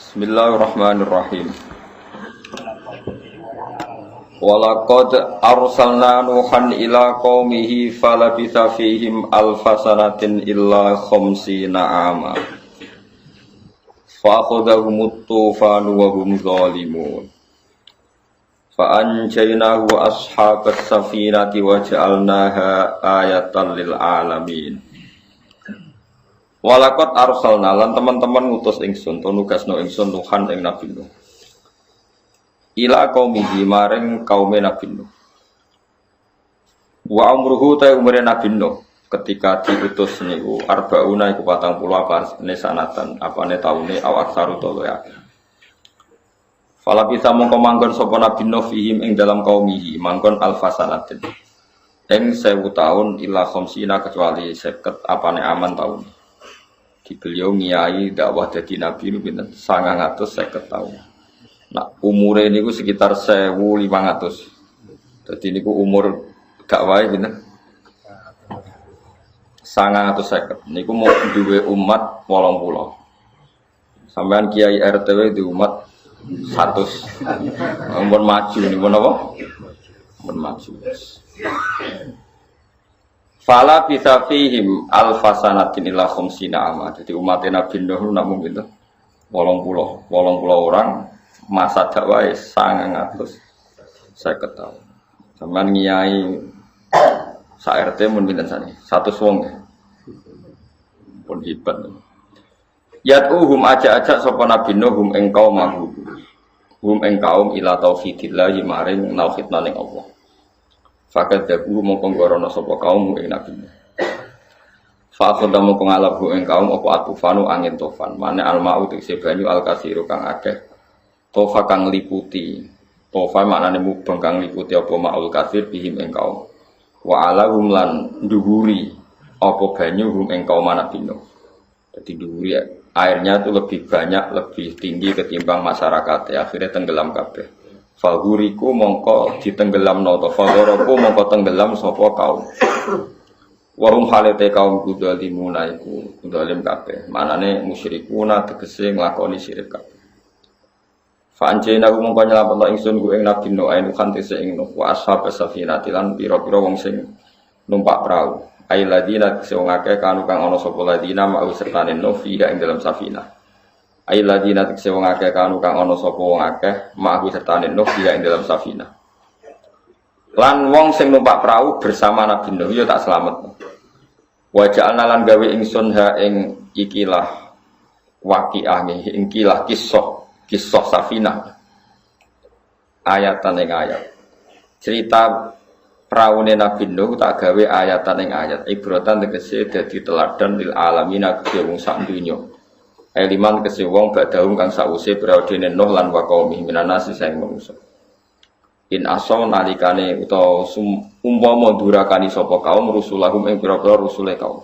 Bismillahirrahmanirrahim. Walaqad arsalna Nuhan ila qaumihi falabitha fihim alfasanatin illa khamsina ama. Fa akhadhahumut tufanu wa hum zalimun. Fa anjaynahu wa ashabas safinati wa ja'alnaha ayatan lil alamin. Walakot arsalna lan teman-teman ngutus ingsun to nugasno ingsun Nuhan ing Nabi Nuh. Ila qaumihi maring kaume Nabi Nuh. Wa umruhu ta umure Nabi Nuh ketika diutus niku arbauna iku 40 apa sanatan apane taune awak saru to ya. Fala bisa mongko manggon sapa Nabi Nuh fihim ing dalam qaumihi manggon alfasanatin. Ing 1000 tahun ila khamsina kecuali 50 apane aman taun. Di beliau ngiyai dakwah dadi nabi itu pinten 950 tahun. Nah, umure niku sekitar 1500. Dadi niku umur dakwah pinten 950. Niku mau duwe umat 80. Sampean kiai RTW di umat 100. Ampun maju niku napa? Ampun maju. Fala bisa fihim alfasanatin illa khamsina ama. Jadi umat Nabi Nuh namung pinten? 80 orang masa dakwah 950 tahun. Sampeyan ngiyai sak RT mun pinten sane? 100 wong ya. Pun hebat. Yad'uhum aja-aja sapa Nabi Nuh hum ing kaum mahu. Hum ing kaum ila tauhidillah maring tauhidna ning Allah. Fakat dabu mongkong gorono sopo kaum ing Nabi. Fakot damu kongalabu ing kaum opo atufanu angin tofan. Mane almau tikse banyu alkasiru kang akeh. Tofa kang liputi. Tofa maknane mubeng kang liputi opo maul kasir bihim ing kaum. Wa alahum lan duhuri opo banyu hum ing kaum Nabi Nuh. Jadi duhuri airnya itu lebih banyak, lebih tinggi ketimbang masyarakat. Akhirnya tenggelam kabeh. Faguriku mongko ditenggelam noto fagoroku mongko tenggelam sopo kaum warum halete kaum kudalimuna iku kudalim kabeh manane musyrikuna tegese nglakoni syirik kabeh fanjena ku mongko nyelametno ingsun ku ing Nabi Nuh ainu kantese ing Nuh wa ashabas safinati lan pira-pira wong sing numpak prau ai ladina sing akeh kanu kang ana sapa ladina mau sertane Nuh fi ing dalam safinah ai ladina tekse wong akeh kanu kang ana sapa wong akeh ma'hu sertane Nuh dia ing dalam safinah. Lan wong sing numpak perahu bersama Nabi Nuh ya tak slamet. Wa ja'alna lan gawe ingsun ha ing ikilah waqi'ah ing kilah kisah safinah. Ayatan ing ayat. Cerita praune Nabi Nuh tak gawe ayatan ing ayat. Ibratan tegese dadi teladan lil alamin aghe wong sak donya. Eliman kese wong badahum kang sause braudene Nuh lan wa qaumi minanasi sing manusa. In asaw nalikane utawa umpama durakani sapa kaum rusulahum ing pira-pira rusule kaum.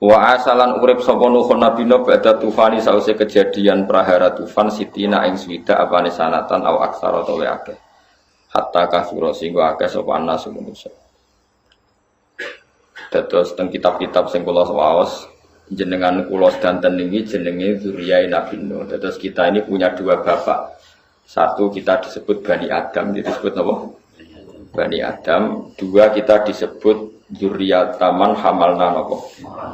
Wa asalan urip sapa Nuh Nabi Nuh badha tufani sause kejadian prahara tufan sitina ing swida apane sanatan aw aksara to akeh. Hatta kasura singgo akeh sapa anas manusa. Dados teng kitab-kitab sing kula waos jenengan kula sedanten niki jenenge zuriyah Nabi Nuh. Terus kita ini punya dua bapak. Satu kita disebut Bani Adam, disebut apa? Bani Adam. Dua kita disebut zuriyah taman hamalna apa?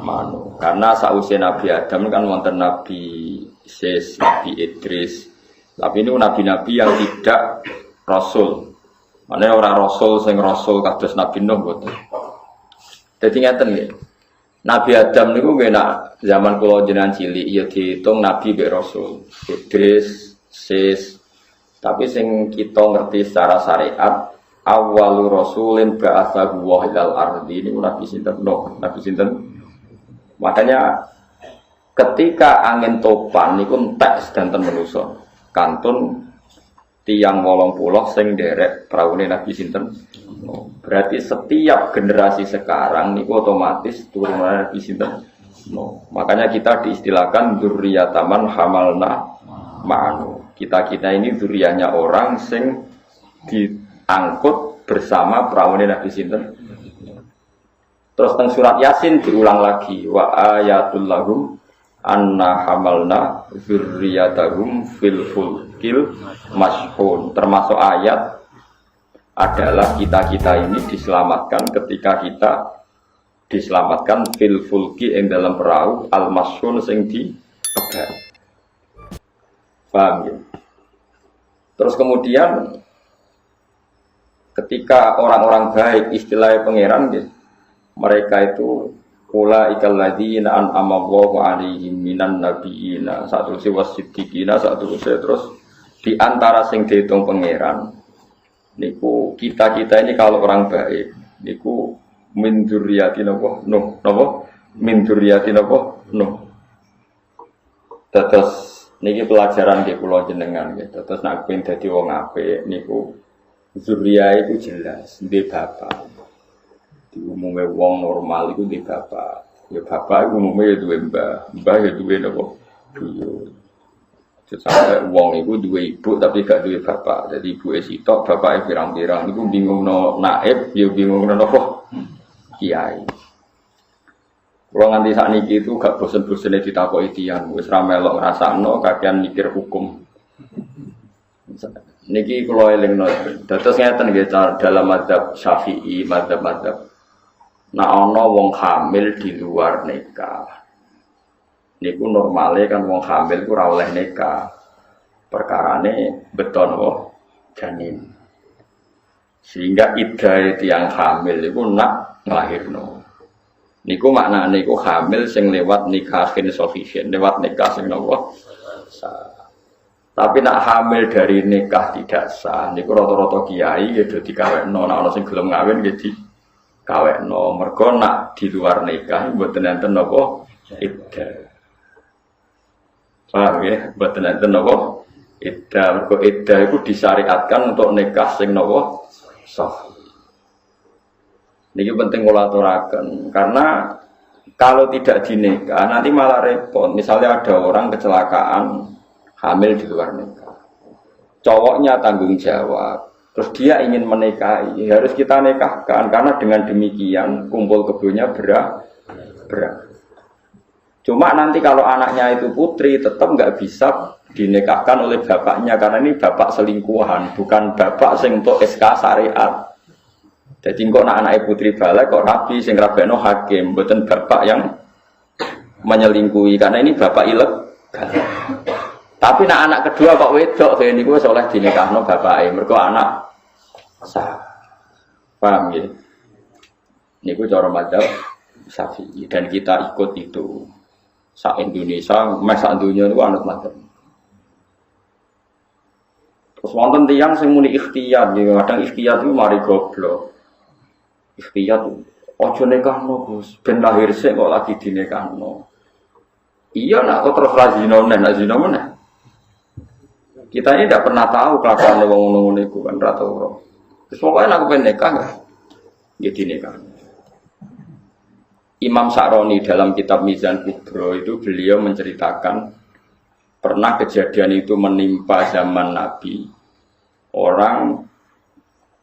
Manu. Karena sause Nabi Adam kan wonten Nabi Sis, Nabi Idris. Tapi ini nabi-nabi yang tidak rasul. Maknanya orang rasul sing rasul kados Nabi Nuh mboten. Dadi ngeten nggih. Nabi Adam niku nak zaman kula jenengan cilik ya diitung nabi mbek rasul. Idris, Sis. Tapi sing kita ngerti secara syariat awwalu rasulin ba'atsahu wa ilal ardi niku nabi sinten Nuh, nabi sinten. Makanya ketika angin topan niku entek sedanten manusa. Kantun tiyang 80 sing nderek praune nabi sinten. Berarti setiap generasi sekarang niku otomatis turunan Nabi sinten. Makanya kita diistilahkan dzurriyyataman hamalna ma'anu. Kita ini dzurriyyahnya orang sing diangkut bersama praune Nabi sinten. Terus teng surat Yasin diulang lagi wa ayatul lahum anna hamalna dzurriyyatahum fil fulkil mashhun. Termasuk ayat adalah kita ini diselamatkan ketika kita diselamatkan fil fulki ing dalam perahu al mashhun sing dikebar. Paham ya? Terus kemudian ketika orang-orang baik istilahnya pangeran gitu, mereka itu ulaikal ladzina an'ama Allahu 'alaihim minan nabiyina satu wasiddiqina satu terus di antara sing dihitung pangeran niku kita ini kalau orang baik niku min dzurriyyatin Nuh napa min dzurriyyatin Nuh. Terus niki pelajaran nggih kula jenengan nggih. Terus nek pengen dadi wong apik niku dzurriyyah itu jelas ndek bapak. Umumnya wong normal itu di bapak, ya bapak itu umumnya dua mbah ya dua napa buyut. Sampai wong itu dua ibu tapi gak dua bapak, jadi ibu sitok bapak pirang-pirang, itu bingung no naib, ya bingung no napa kiai. Kalau nganti saat ini itu gak bosen-bosennya ditakoki tiyang, wis ra melok ngrasakno kakean mikir hukum. Niki kula elingno, dados ngeten nggih dalam mazhab Syafi'i, mazhab nah ana wong hamil di luar nikah. Niku normale kan wong hamil ku ora oleh nikah. Perkarane beton janin. Sehingga iddah tiyang hamil iku nak nglahirno. Niku maknane iku hamil sing lewat nikahin sahih, lewat nikah sing napa sah. Tapi nak hamil dari nikah tidak sah, niku rata-rata kiai ya do dikawekno, nek ana sing gelem ngawin nggih kawekno, mergo nak di luar nikah mboten enten napa iddah. Paham ya? Mboten enten napa iddah. Mergo iddah iku disyariatkan untuk nikah sing napa sah. Niki penting kula aturaken karena kalau tidak dinikah nanti malah repot. Misalnya ada orang kecelakaan hamil di luar nikah. Cowoknya tanggung jawab. Terus dia ingin menikahi, harus kita nikahkan karena dengan demikian kumpul kebonya berat. Cuma nanti kalau anaknya itu putri tetap nggak bisa dinikahkan oleh bapaknya karena ini bapak selingkuhan, bukan bapak sing untuk SK syariat. Jadi kok anak putri balik kok rabi sing rabeno hakim, bukan bapak yang menyelingkuhi karena ini bapak ilegal. Tapi anak kedua kok wedok kayak ini gue soleh dinikahno bapake, mergo anak sah. Paham ya? Ini gue cara mazhab Syafi'i dan kita ikut itu. Sak Indonesia, sak dunia itu anut mazhab. Terus wonten tiyang sing muni ikhtiyat, ya kadang ikhtiyat itu mari goblok. Ikhtiyat ojo nikahno Gus, ben lahir sik kok lagi dinikahno. Iya nak kok terus ra zina meneh. Kita ini tidak pernah tahu kelakuan wong ngono-ngono iku kan ra tau. Terus pokoknya aku pengen nikah enggak? Jadi nikah. Imam Sa'roni dalam kitab Mizan Kubro itu beliau menceritakan pernah kejadian itu menimpa zaman Nabi. Orang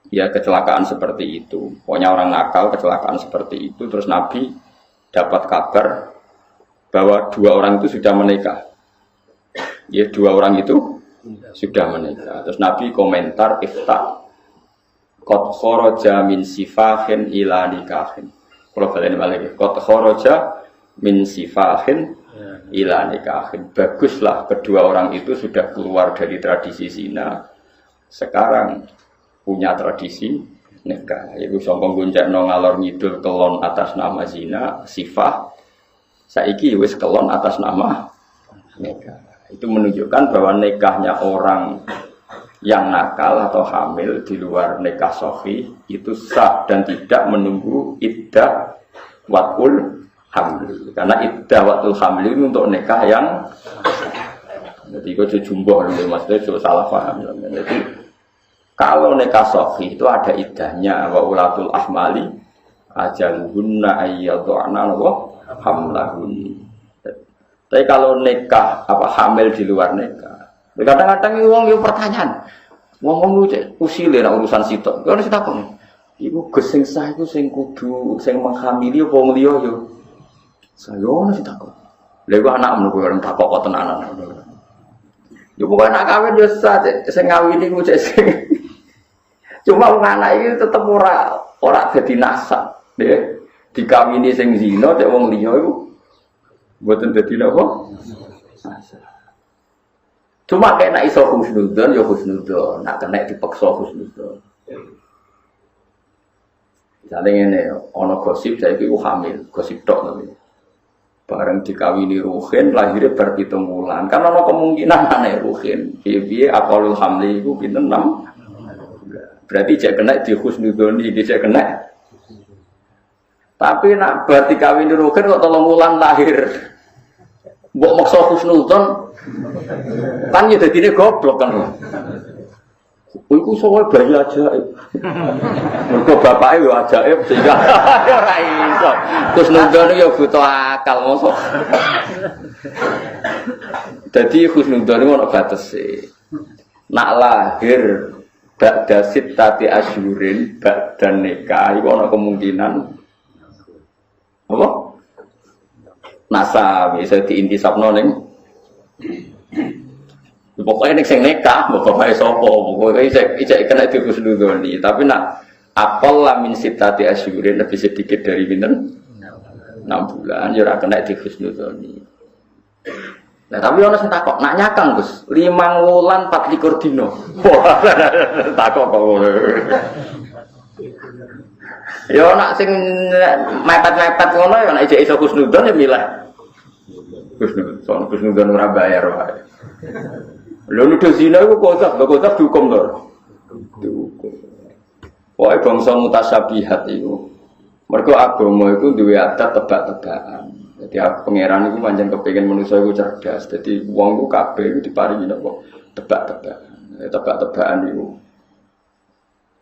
ya kecelakaan seperti itu. Pokoknya orang nakal kecelakaan seperti itu. Terus Nabi dapat kabar bahwa dua orang itu sudah menikah. Ya dua orang itu sudah menikah. Terus Nabi komentar ifta qad kharaja min sifahin ila nikahin. Kalau kalian balik qad kharaja min sifahin ila nikahin. Baguslah kedua orang itu sudah keluar dari tradisi zina. Sekarang punya tradisi nikah. Iku sombong gunjakno ngalor ngidul kelon atas nama zina, sifah. Saiki wis kelon atas nama nikah. Itu menunjukkan bahwa nikahnya orang yang nakal atau hamil di luar nikah sahih itu sah dan tidak menunggu iddah watul hamil. Karena iddah watul hamil itu untuk nikah yang jadi itu jumbo maksudnya itu salah paham. Jadi kalau nikah sahih itu ada iddahnya wa ulatul ahmali ajaluhunna ayyadhana wa hamlahun. Tapi kalau nikah apa hamil di luar nikah, kadang-kadang wong yo pertanyaan, wong usile nek urusan sitok. Kalau sitok kok, iku gesing sah iku sing kudu sing menghamili apa wong liya yo. Saya ono sitok kok. Lha iku anakmu kok ora tak kok tenanan. Yo pokoke nak kawin yo sing ngawini ku cek sing. Cuma wong anak iki tetep ora dadi nasab, nggih. Dikawini sing zina cek wong liya iku mboten dadi napa? Nasab. Cuma kena iso husnudzon ya husnudzon, nak kena dipaksa husnudzon. Misalnya ngene, ana gosip saiki ku hamil, gosip tok tapi. Bareng dikawini Ruhin lahirnya bar 7 wulan. Kan ana kemungkinan anake Ruhin. Piye-piye aqalul hamli iku pinten 6. Berarti jek kena di husnudzoni, jek kena. Tapi nak bar dikawini Ruhin kok 3 wulan lahir. Mbok maksa husnudzon kan ya dadine goblok kan. Iku soal bayi ajaib. Mergo bapake yo ajaib sehingga ora iso. Husnudzon yo butuh akal mosok. Dadi husnudzon ono batese. Nak lahir ba'da sittati asyurin ba'da nikah iku ono kemungkinan apa? Nasab bisa diintisabno ning pokoknya nek sing nekah, pokoknya sapa, pokoknya ijek kena dihusnudzoni. Tapi nak aqalla min sittati asyurin lebih sedikit dari pinten? 6 bulan ya ora kena dihusnudzoni. Nah, tapi ana sing takok, nak nyakang, Gus, 5 wulan 24 dina. Takok kok ngono. Ya nak sing mepet-mepet ngono ya nek ijek iso husnudzon ya milah. Husnudzon ora bayar wae. Lha nuduh zina iku kocak dihukum to. Dihukum. Pokoke bangsa mutasyabihat iku. Mergo agama iku duwe adat tebak-tebakan. Jadi pangeran iku pancen kepengin manusa iku cerdas. Dadi wong iku kabeh iku diparingi napa tebak-tebakan. Tebak-tebakan iku.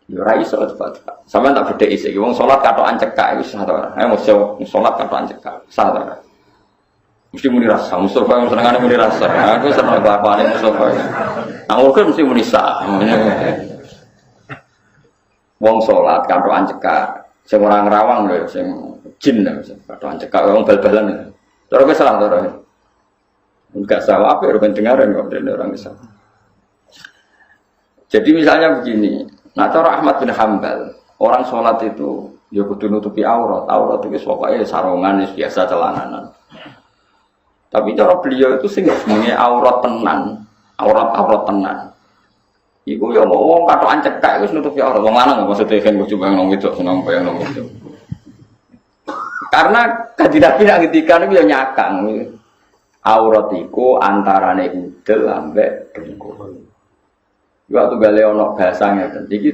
Ya ora iso tebak-tebakan. Sampeyan tak bedheki iki wong salat katokan cekak iku sah ta ora? Ayo mesti salat katokan cekak. Sah ta ora? Mesti muni rasa, Mustafa yang senengane muni rasa. Aku seneng kelakuane Mustafa. Kan mesti muni sah. Wong salat katokan cekak, sing ora ngrawang lho, sing jin lho, katokan cekak wong bal-balan. Cara wis salah to ora? Enggak salah apa ya pendengaran kok dene orang bisa. Jadi misalnya begini, nah cara Ahmad bin Hanbal, orang salat itu ya kudu nutupi aurat. Aurat itu pokoknya sarungan biasa celananan. Tapi cara beliau itu sing jenenge aurat tenan, aurat tenan. Iku ya mau wong katokan cekak wis nutupi aurat. Wong lanang maksudnya kan bojo bayang wedok seneng bayang wedok. Karena kanjeng Nabi nak ngendikan iku ya nyakang. Aurat iku antarane udel ambek dengkul. Waktu gale ana bahasa ngeten. Iki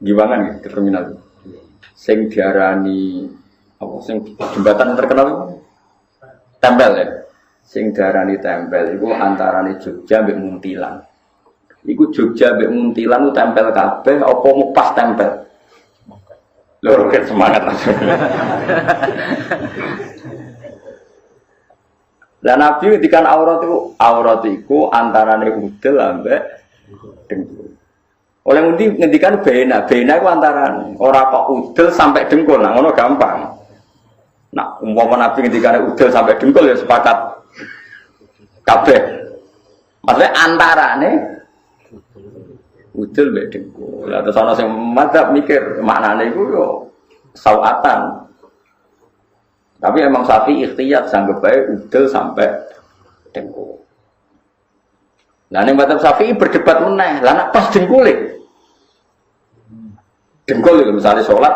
gimana nggih terminal. Sing diarani apa sing jembatan terkenal tempel ya, sing darani tempel itu antarane Jogja mbek Muntilan. Iku Jogja mbek Muntilan itu tempel kabeh apa pas tempel. Lho ket semangat langsung. Lah Nabi ngendikan aurat iku antarane udel ambek dengkul. Oleh ngendikan bena iku antarane ora kok udel sampai dengkul, nah ngono gampang. Nah, umpama Nabi ketika udel sampai dengkul ya sepakat kabeh. Maksudnya antarane udel mbek dengkul. Lah terus ana sing madzhab mikir maknane iku yo sawatan. Tapi emang Syafi'i ikhtiyat sanggep bae udel sampai dengkul. Lah ning madzhab Syafi'i berdebat meneh. Lah nek pas dengkule. Dengkul itu misalnya sholat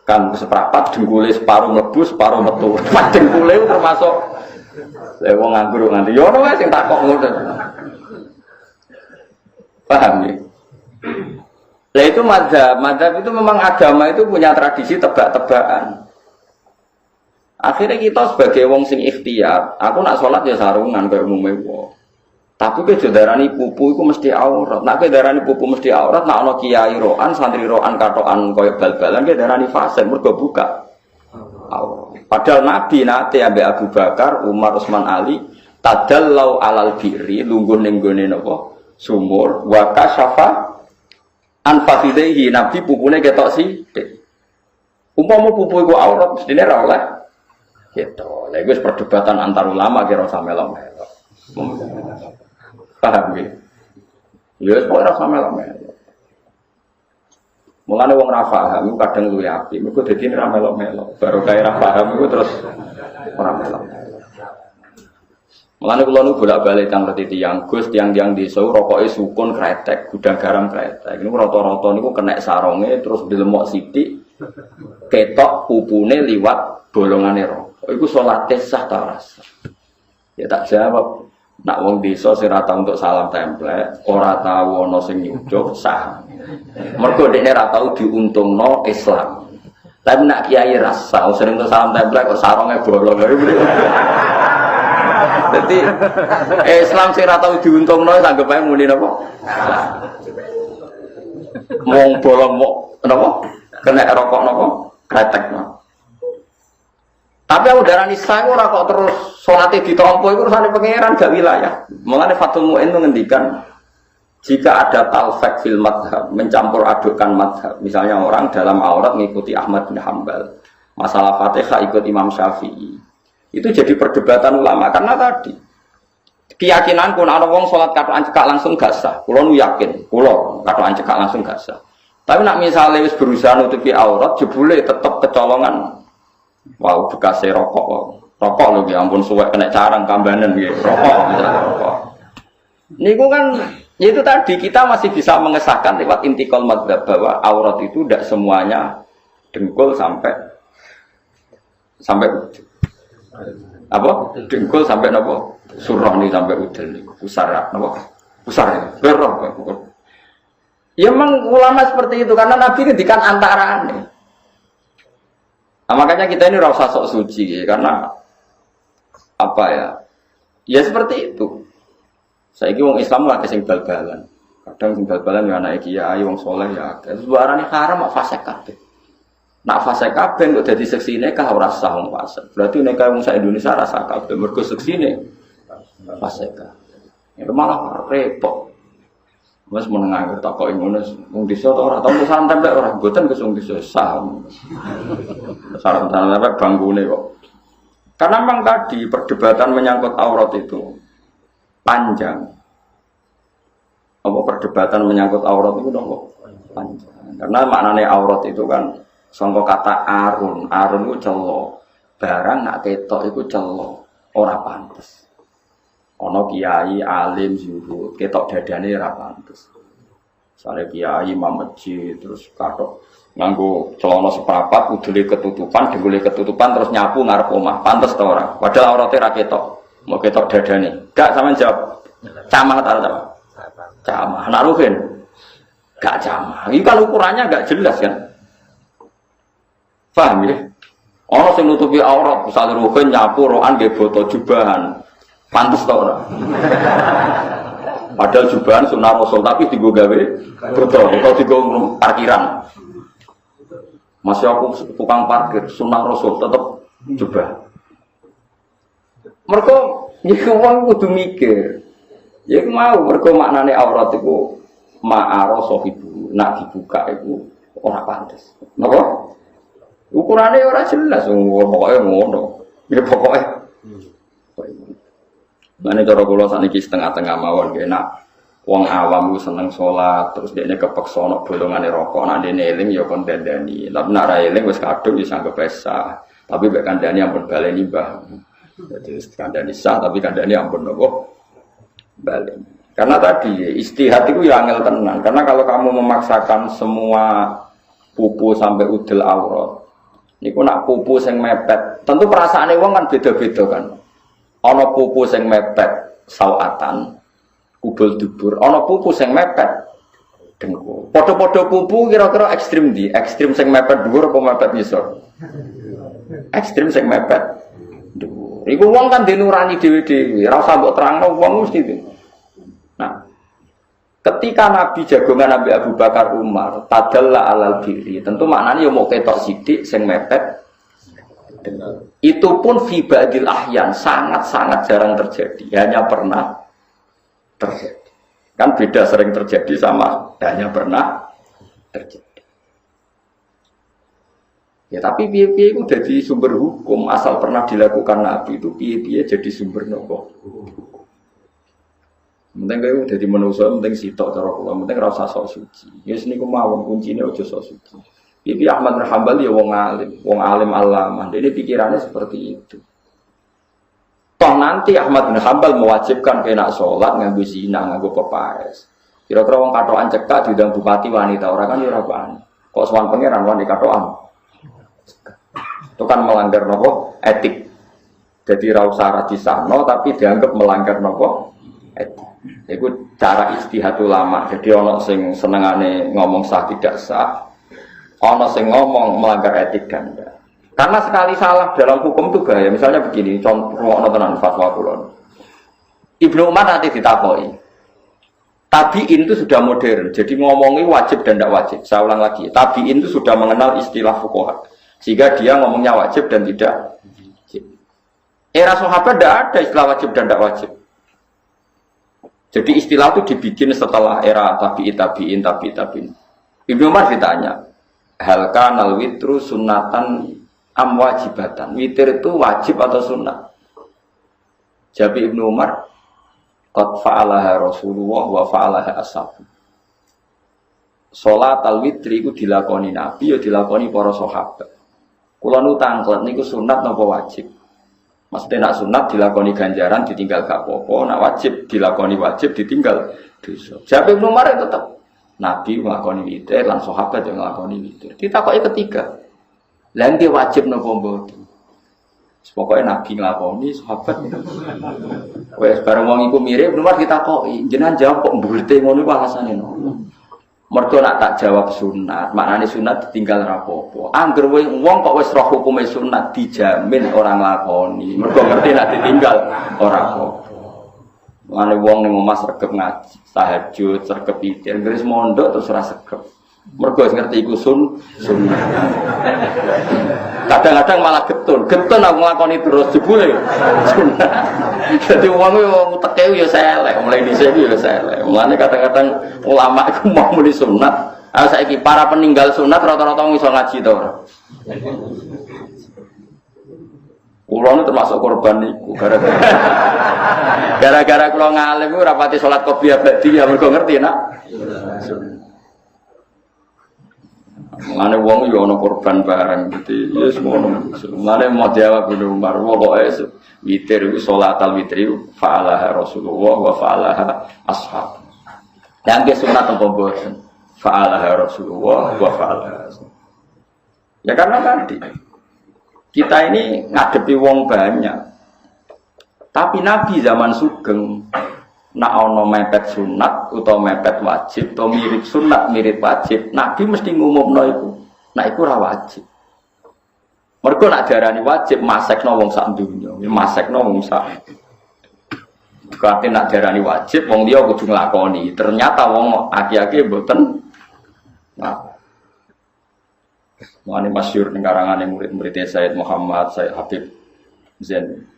kan seprapat dengkule separuh mlebu separuh metu. Pas dengkule termasuk wong nganggur nganti yo ono wae sing takok ngono. Paham ya? Lah itu madzhab itu memang agama itu punya tradisi tebak-tebakan. Akhirnya kita sebagai wong sing ikhtiar, aku nak sholat ya sarungan kaya umume wong. Tapi ke darani pupu itu mesti aurat. Nak ke darani pupu mesti aurat, nak ana kiai roan, santri roan katokan kaya bal-balan ke darani fasik mergo buka aurat. Padahal Nabi nate ambek Abu Bakar, Umar, Utsman, Ali tadallau alal birri lungguh ning gone napa sumur wa kasyafa an fasidaihi. Nabi pupune ketok sithik. Umpama pupu iku aurat mestine ra oleh Gitu. Lha iku perdebatan antar ulama kira usah melok-melok. Paham ya? Ya wis kok ora usah melok-melok. Mulane wong ra paham iku kadang luwih apik. Mergo dadi ra melok-melok. Baru kaya ra paham iku terus ora melok-melok. Mulane kula nu bolak-balik tang reti tiyang Gus, tiang-tiang desa rokoke sukun kretek, gudang garam kretek. Niku rata-rata niku kena saronge terus dilemok sithik ketok pupune liwat bolongane rokok. Iku salate sah ta ora sah? Ya tak jawab, nak wong desa sing ora tau untuk salam templek, ora tau ana sing nyucuk sah. Mergo dekne ora tau diuntungno Islam. Tapi nak kiai rasa sering untuk salam templek kok saronge bolong. Jadi Islam sing ora tau diuntungno sanggep ae muni napa? Wong bolong mok napa? Kena rokok napa? Kretek napa? Tapi aku darani sah ora kok terus salate ditampa iku urusane pangeran gak wilayah. Mulane Fathul Mu'in itu ngendikan jika ada talfek fil madhab, mencampur adukkan madhab, misalnya orang dalam aurat mengikuti Ahmad bin Hanbal, masalah Fatihah ikut Imam Syafi'i, itu jadi perdebatan ulama karena tadi keyakinanku ana wong salat katokan cekak langsung gak sah. Kula nu yakin, kula katokan cekak langsung gak sah. Tapi nak misalnya wis berusaha nutupi aurat jebule tetep kecolongan. Wow, bekasnya rokok lho ya ampun suwek kena carang kambanan nggih. Rokok misalnya rokok. Niku kan itu tadi kita masih bisa mengesahkan lewat intikal madzhab bahwa aurat itu tidak semuanya dengkul sampai apa? Dengkul sampai napa? Surah ini sampai udel niku. Pusar napa? Pusar. Berok. Ya memang ulama seperti itu karena Nabi ngendikan antarane. Nah, makanya kita ini rasa sok suci karena apa ya? Ya seperti itu. Saiki wong Islam lagi sing bal-balan. Kadang sing bal-balan ya anak kiai wong saleh ya. Sebarane haram kok fasik kabeh. Nak fasik kabeh kok dadi seksine kah ora sah wong fasik. Berarti nek wong sak Indonesia rasa kabeh mergo seksine fasik. Ya malah repot. Mas menengah takok ngono wong desa ta ora tau santai lek ora mboten kesung desa saham. Saran-saran apa banggune kok. Karena memang tadi perdebatan menyangkut aurat itu panjang. Apa perdebatan menyangkut aurat itu dong panjang. Karena maknanya aurat itu kan sangka kata arun. Arun itu celo. Barang nak ketok itu celo. Ora pantes. Ono kiai alim zuhud ketok dadane ora pantes. Sare kiai imam masjid terus katok nganggo celana seprapat udule ketutupan, dengkule ketutupan terus nyapu ngarep omah. Pantes ta ora? Padahal aurate ra ketok. Mau ketok dadane. Gak sampean jawab. Camah ta ora? Camah. Nak ruhin. Gak camah. Iki kan ukurannya gak jelas kan. Paham ya? Ono sing nutupi aurat, misale ruhin nyapu rokan nggih boto jubahan. Pantes ta ora? Padahal jubahan sunah Rasul tapi digo gawe betul atau digo parkiran. Masih aku tukang parkir sunah Rasul tetep jubah. Mergo iki wong kudu mikir. Ya mau mergo maknane aurat iku ma'ara sahibu. Nak dibuka iku ora pantes. Napa? Ukurane ora jelas pokoke ngono. Ya pokoke Mane cara kula sakniki setengah-tengah mawon nggih nak wong awam ku seneng salat terus dekne kepeksa ana bolongane rokok nek dene eling ya kon dandani. Tapi nek ra eling wis kadung wis anggap sah. Tapi mek kandhane ampun baleni Mbah. Jadi kandhane sah tapi kandhane ampun nopo baleni. Karena tadi istihad itu ya angel tenan. Karena kalau kamu memaksakan semua pupu sampai udel aurat. Niku nak pupu sing mepet, tentu perasaane wong kan beda-beda kan. Ana pupu sing mepet sawatan kubul dubur, ana pupu sing mepet dengkul. Padha-padha pupu kira-kira ekstrem ndi? Ekstrem sing mepet dhuwur apa mepet ngisor? Ekstrem sing mepet dhuwur. Iku wong kan dinurani dhewe-dhewe, ora usah mbok terangno wong mesti itu. Nah, ketika Nabi jagongan Nabi Abu Bakar Umar tadalla alal diri, tentu maknanya ya mau ketok sidik sing mepet. Itu pun fi ba'dil ahyan sangat-sangat jarang terjadi, hanya pernah terjadi. Kan beda sering terjadi sama hanya pernah terjadi. Ya tapi piye-piye itu jadi sumber hukum asal pernah dilakukan Nabi itu piye-piye jadi sumber nopo. Penting kayak udah di manusia, penting sitok cara kula, penting rasa sok suci. Ya sini kemauan kuncinya ojo sok suci. Bibi Ahmad bin Hanbal ya wong alim alama. Jadi pikirannya seperti itu. Toh nanti Ahmad bin Hanbal mewajibkan kena sholat nganggo zina, nganggo pepaes. Kira-kira wong katokan cekak diundang bupati wanita orang kan ya ora bani. Kok sowan pangeran wanita katokan. Itu kan melanggar nopo etik. Jadi ra usah ra disahno tapi dianggap melanggar nopo etik. Itu cara ijtihad ulama. Jadi ono sing senengane ngomong sah tidak sah, ono sing ngomong melanggar etik dan enggak. Karena sekali salah dalam hukum itu bahaya. Misalnya begini, contoh tenan fatwa kula. Ibnu Umar nanti ditakoi. Tabi'in itu sudah modern. Jadi ngomongi wajib dan tidak wajib. Saya ulang lagi. Tabi'in itu sudah mengenal istilah fuqaha. Sehingga dia ngomongnya wajib dan tidak wajib. Era sahabat tidak ada istilah wajib dan tidak wajib. Jadi istilah itu dibikin setelah era tabi'in. Ibnu Umar ditanya, hal kanal witru sunnatan am wajibatan. Witir itu wajib atau sunnah? Jawab Ibnu Umar, qad fa'alaha Rasulullah wa fa'alaha ashab. Salat al-witri itu dilakoni Nabi, ya dilakoni para sahabat. Kula nu tanglet niku sunat napa wajib? Maksudnya nak sunat dilakoni ganjaran ditinggal gak apa-apa, nak wajib dilakoni wajib ditinggal dosa. Jawab Ibnu Umar tetap Nabi nglakoni witir lan sahabat yang nglakoni witir. Ditakoki ketiga. Lah iki wajib napa mboten? Pokoke Nabi nglakoni sahabat. Wes bareng wong iku mirip Ibnu Umar ditakoki, jenengan jawab kok mbulete ngono iku alasane nopo? Mergo nak tak jawab sunat, maknane sunat ditinggal ra apa-apa. Angger wong kok wis roh hukume sunat dijamin orang lakoni. Mergo ngerti nak ditinggal ora apa-apa. Mane wong ning omah sregep ngaji, tahajud, sregep witir, ngris mondok terus ora sregep. Mergo wis ngerti iku sunat. Kadang-kadang malah getun aku nglakoni terus jebule sunat. Jadi wong teke yo selek, mulai dhisik yo selek. Mulane kadang-kadang ulama iku mau muni sunat. Ah saiki para peninggal sunat rata-rata iso ngaji to ora. Kulo termasuk korban niku gara-gara kulo ngalim ora pati salat qobliyah ba'diyah mergo ngerti nak. Mulane wong yo ana korban bareng dadi ya semono. Mulane mau jawab Ibnu Umar pokoke witir iku salatal witri fa'alaha Rasulullah wa fa'alaha ashab. Yang ke sunat apa boten? Fa'alaha Rasulullah wa fa'alaha. Ya karena tadi kita ini ngadepi wong banyak. Tapi Nabi zaman sugeng nak ana mepet sunat utawa mepet wajib atau mirip sunat mirip wajib, Nabi mesti ngumumno iku. Nah iku ora wajib. Mergo nak diarani wajib masekno wong sak donya, masekno wong sak. Berarti nak diarani wajib wong liya kudu nglakoni. Ternyata wong aki-aki mboten. Nah. Mane masyhur ning karangane murid-murid Sayyid Muhammad, Sayyid Habib Zain.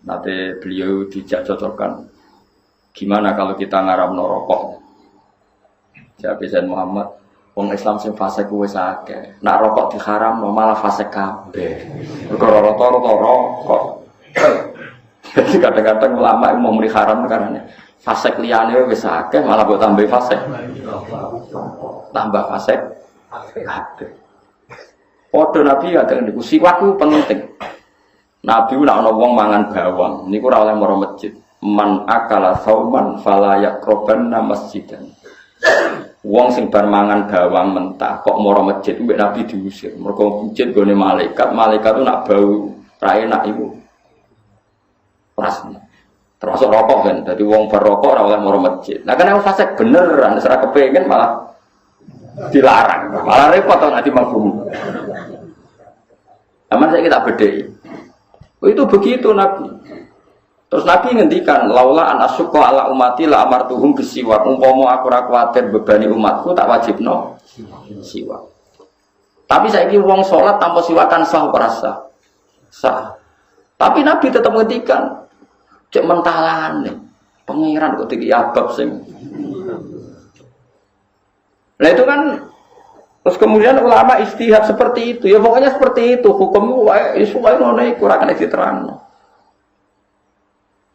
Nanti beliau dijak cocokkan. Gimana kalau kita ngaramno rokok? Jawab Sayyid Muhammad, wong Islam sing fasik wis akeh. Nak rokok diharamno malah fasik kabeh. Mergo rata-rata rokok. Jadi kadang-kadang ulama mau muni haram karena fasik liyane wis akeh malah mbok tambah fasik. Tambah fasik kabeh. Padha Nabi kadang niku siwak ku penting. Nabi nek ana wong mangan bawang niku ora oleh maro masjid. Man akala sauman fala yaqrabanna masjidan. Wong sing bar mangan bawang mentah kok maro masjid mbek Nabi diusir. Mergo masjid gone malaikat, malaikat itu nak bau ra enak iku. Prasna. Termasuk rokok kan. Dadi wong bar rokok ora oleh maro masjid. Lah kan fasik beneran, ora kepengin malah dilarang. Malah repot to nanti mafhum. Aman saya kita bedai. Oh, itu begitu Nabi. Terus Nabi ngendikan, laula an asyqa ala ummati la amartuhum bisiwak. Umpama aku ora kuwatir bebani umatku tak wajibno siwak. Tapi saiki wong salat tanpa siwakan sah ora sah? Sah. Tapi Nabi tetap ngendikan, cek mentalane. Pangeran kok iki abab sing. Lah itu kan Terus kemudian ulama ijtihad seperti itu. Ya pokoknya seperti itu. Hukum isu wae ngono iku ora kena diterangno.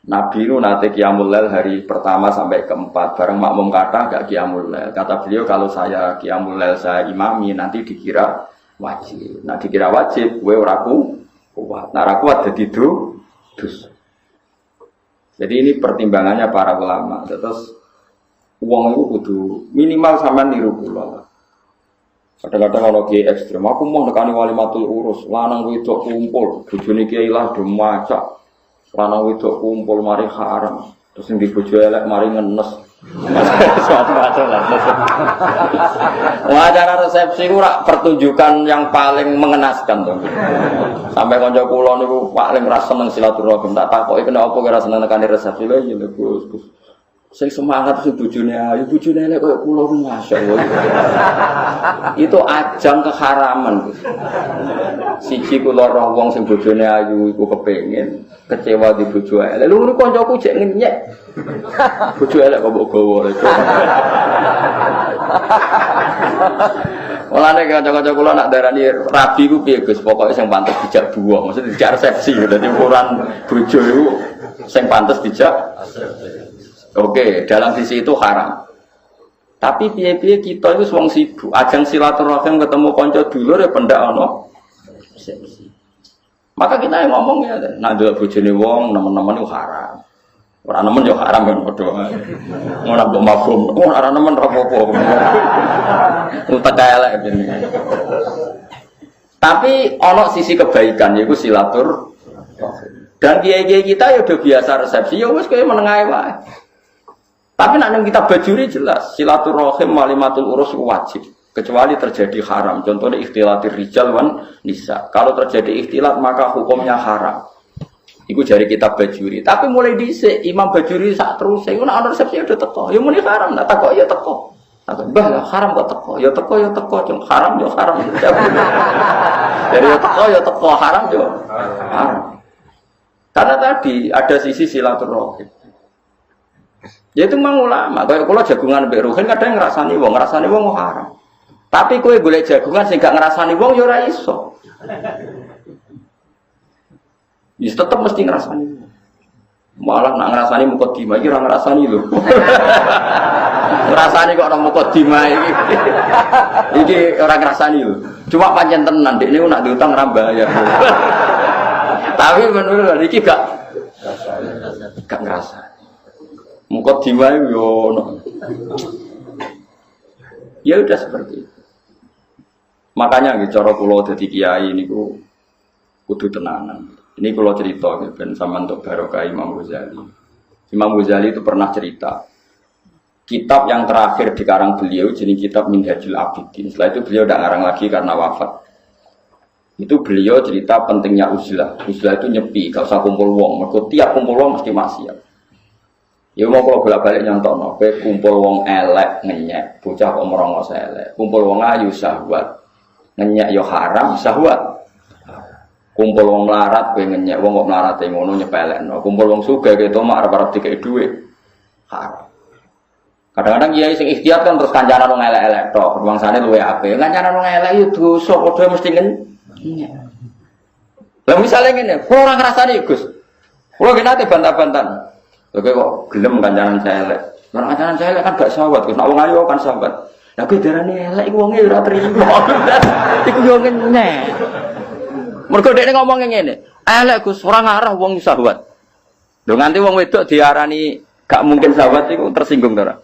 Nabi itu nanti qiyamul lail hari pertama sampai keempat bareng makmum kata gak qiyamul lail. Kata beliau kalau saya qiyamul lail saya imami nanti dikira wajib. Nah dikira wajib, gue ora kuat. Nah ora kuat jadi dus. Jadi ini pertimbangannya para ulama. Terus uang itu kudu minimal sampean niru kula. Kadang-kadang kalau kiai ekstrem, aku mau nekani walimatul urus, lanang wedok kumpul, bojone kiai lah do macak. Lanang wedok kumpul mari haram, terus yang dibojo elek mari ngenes. Suatu masalah. Acara resepsi ku rak pertunjukan yang paling mengenaskan to. Sampai kanca kula niku paling ra seneng silaturahim, tak takoki kenapa kira seneng nekani resepsi lho ya Gus. Sing semangat sing bojone ayu, bojone elek koyo kula ku masyaallah. Itu ajang keharaman, Gus. Siji kula roh wong sing bojone ayu iku kepengin kecewa di bojo elek. Lha ngono kancaku jek ngenyek. Bojo elek kok mbok gawa itu. Mulane kanca-kanca kula nak darani rabi ku piye Gus, pokoke sing pantes dijak buah, maksud dijak resepsi. Dadi ukuran bojo iku sing pantes dijak. Oke, dalam sisi itu haram. Tapi piye-piye kita itu wong sibuk, ajang silaturahim ketemu kanca dulur ya pendak ana. Maka kita yang ngomong ya, nak delok bojone wong nemen-nemen itu haram. Ora nemen yo haram kan padha wae. Ora mbok mafhum, ora nemen ra apa-apa. Utek elek jenenge. Tapi ana sisi kebaikan yaiku silaturahim. Dan kiai-kiai kita ya udah biasa resepsi ya wis koyo menengae wae. Tapi nak kita bajuri jelas silaturahim walimatul urus wajib kecuali terjadi haram. Contohnya ikhtilatir rijal wan nisa. Kalau terjadi ikhtilat maka hukumnya haram. Iku jari kita bajuri. Tapi mulai dhisik Imam Bajuri sak terus iku nak resepsi udah teko. Ya muni haram, nak teko ya teko. Mbah lah haram kok teko. Ya teko cung haram yo haram. Jadi ya teko haram yo haram. Karena tadi ada sisi silaturahim. Ya itu memang ulama, kayak kalau jagungan mbek ruhin kadang ngrasani wong haram. Tapi kowe golek jagungan sing gak ngrasani wong ya ora iso. Ya tetep mesti ngrasani. Malah nak ngrasani mukadimah iki ora ngrasani lho. Ngrasani kok ora mukadimah iki. Iki ora ngrasani lho. Cuma pancen tenan dekne nak diutang ra bayar. Tapi menurut iki gak ngrasani. Mukadimah yo ono. Ya udah seperti itu. Makanya nggih cara kula dadi kiai niku kudu tenanan. Ini kula cerita ben sampean untuk barokah Imam Ghazali. Imam Ghazali itu pernah cerita kitab yang terakhir dikarang beliau jenis kitab Minhajul Abidin. Setelah itu beliau tidak ngarang lagi karena wafat. Itu beliau cerita pentingnya uzlah. Uzlah itu nyepi, gak usah kumpul wong. Mergo tiap kumpul wong mesti maksiat. Ya mau kalau bolak-balik nyontokno, kowe kumpul wong elek ngenyek, bocah kok merongo elek. Kumpul wong ayu syahwat. Ngenyek yo haram syahwat. Kumpul wong melarat kowe ngenyek, wong kok melarate ngono nyepelekno. Kumpul wong sugih kowe tomak arep-arep dikek dhuwit. Haram. Kadang-kadang kiai sing ikhtiyat kan terus kancanan wong elek-elek tok, rumangsane luwe apik. Kancanan wong elek yo dosa padha mesti ngenyek. Lah misale ngene, kok ora ngrasani Gus. Kulo ki nate bantah-bantahan. Oke kok gelem kancanan saya elek. Nek kancanan saya elek kan gak sahabat, Gus. Nek wong ayu kan sahabat. Lah kowe darane elek iku wonge ora trimo. Iku yo ngenyek. Mergo dekne ngomong ngene, elek Gus, ora ngarah wong sahabat. Lho nganti wong wedok diarani gak mungkin sahabat iku tersinggung to ora?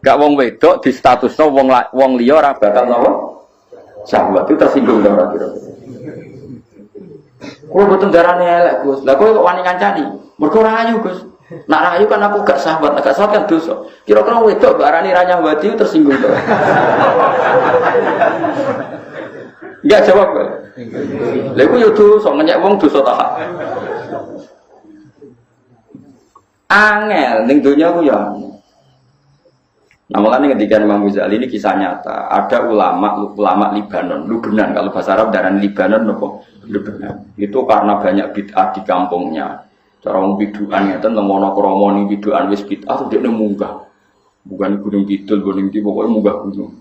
Gak wong wedok di statusno wong liya ora bakal napa? Sahabat itu tersinggung to ora kira-kira. Kulo boten darane elek Gus. Lah kowe kok wani kancani? Mergo ora ayu Gus. Nak ayu kan aku gak sahabat kan dosa. Kira-kira wedok mbak arani ra nyahwati tersinggung to. Enggak jawab kowe. Lha iku yo dosa ngenyek wong dosa ta. Angel ning donya ku ya. Nah makanya ketika Imam Ghazali ini kisah nyata, ada ulama Libanon, Lubnan, kalau bahasa Arab darah Libanon, Lubnan. Itu karena banyak bid'ah di kampungnya. Cara orang bid'ah itu tentang kromoni bid'ah wis bid'ah itu dia munggah. Bukan gunung kidul, gunung kidul, pokoknya munggah gunung.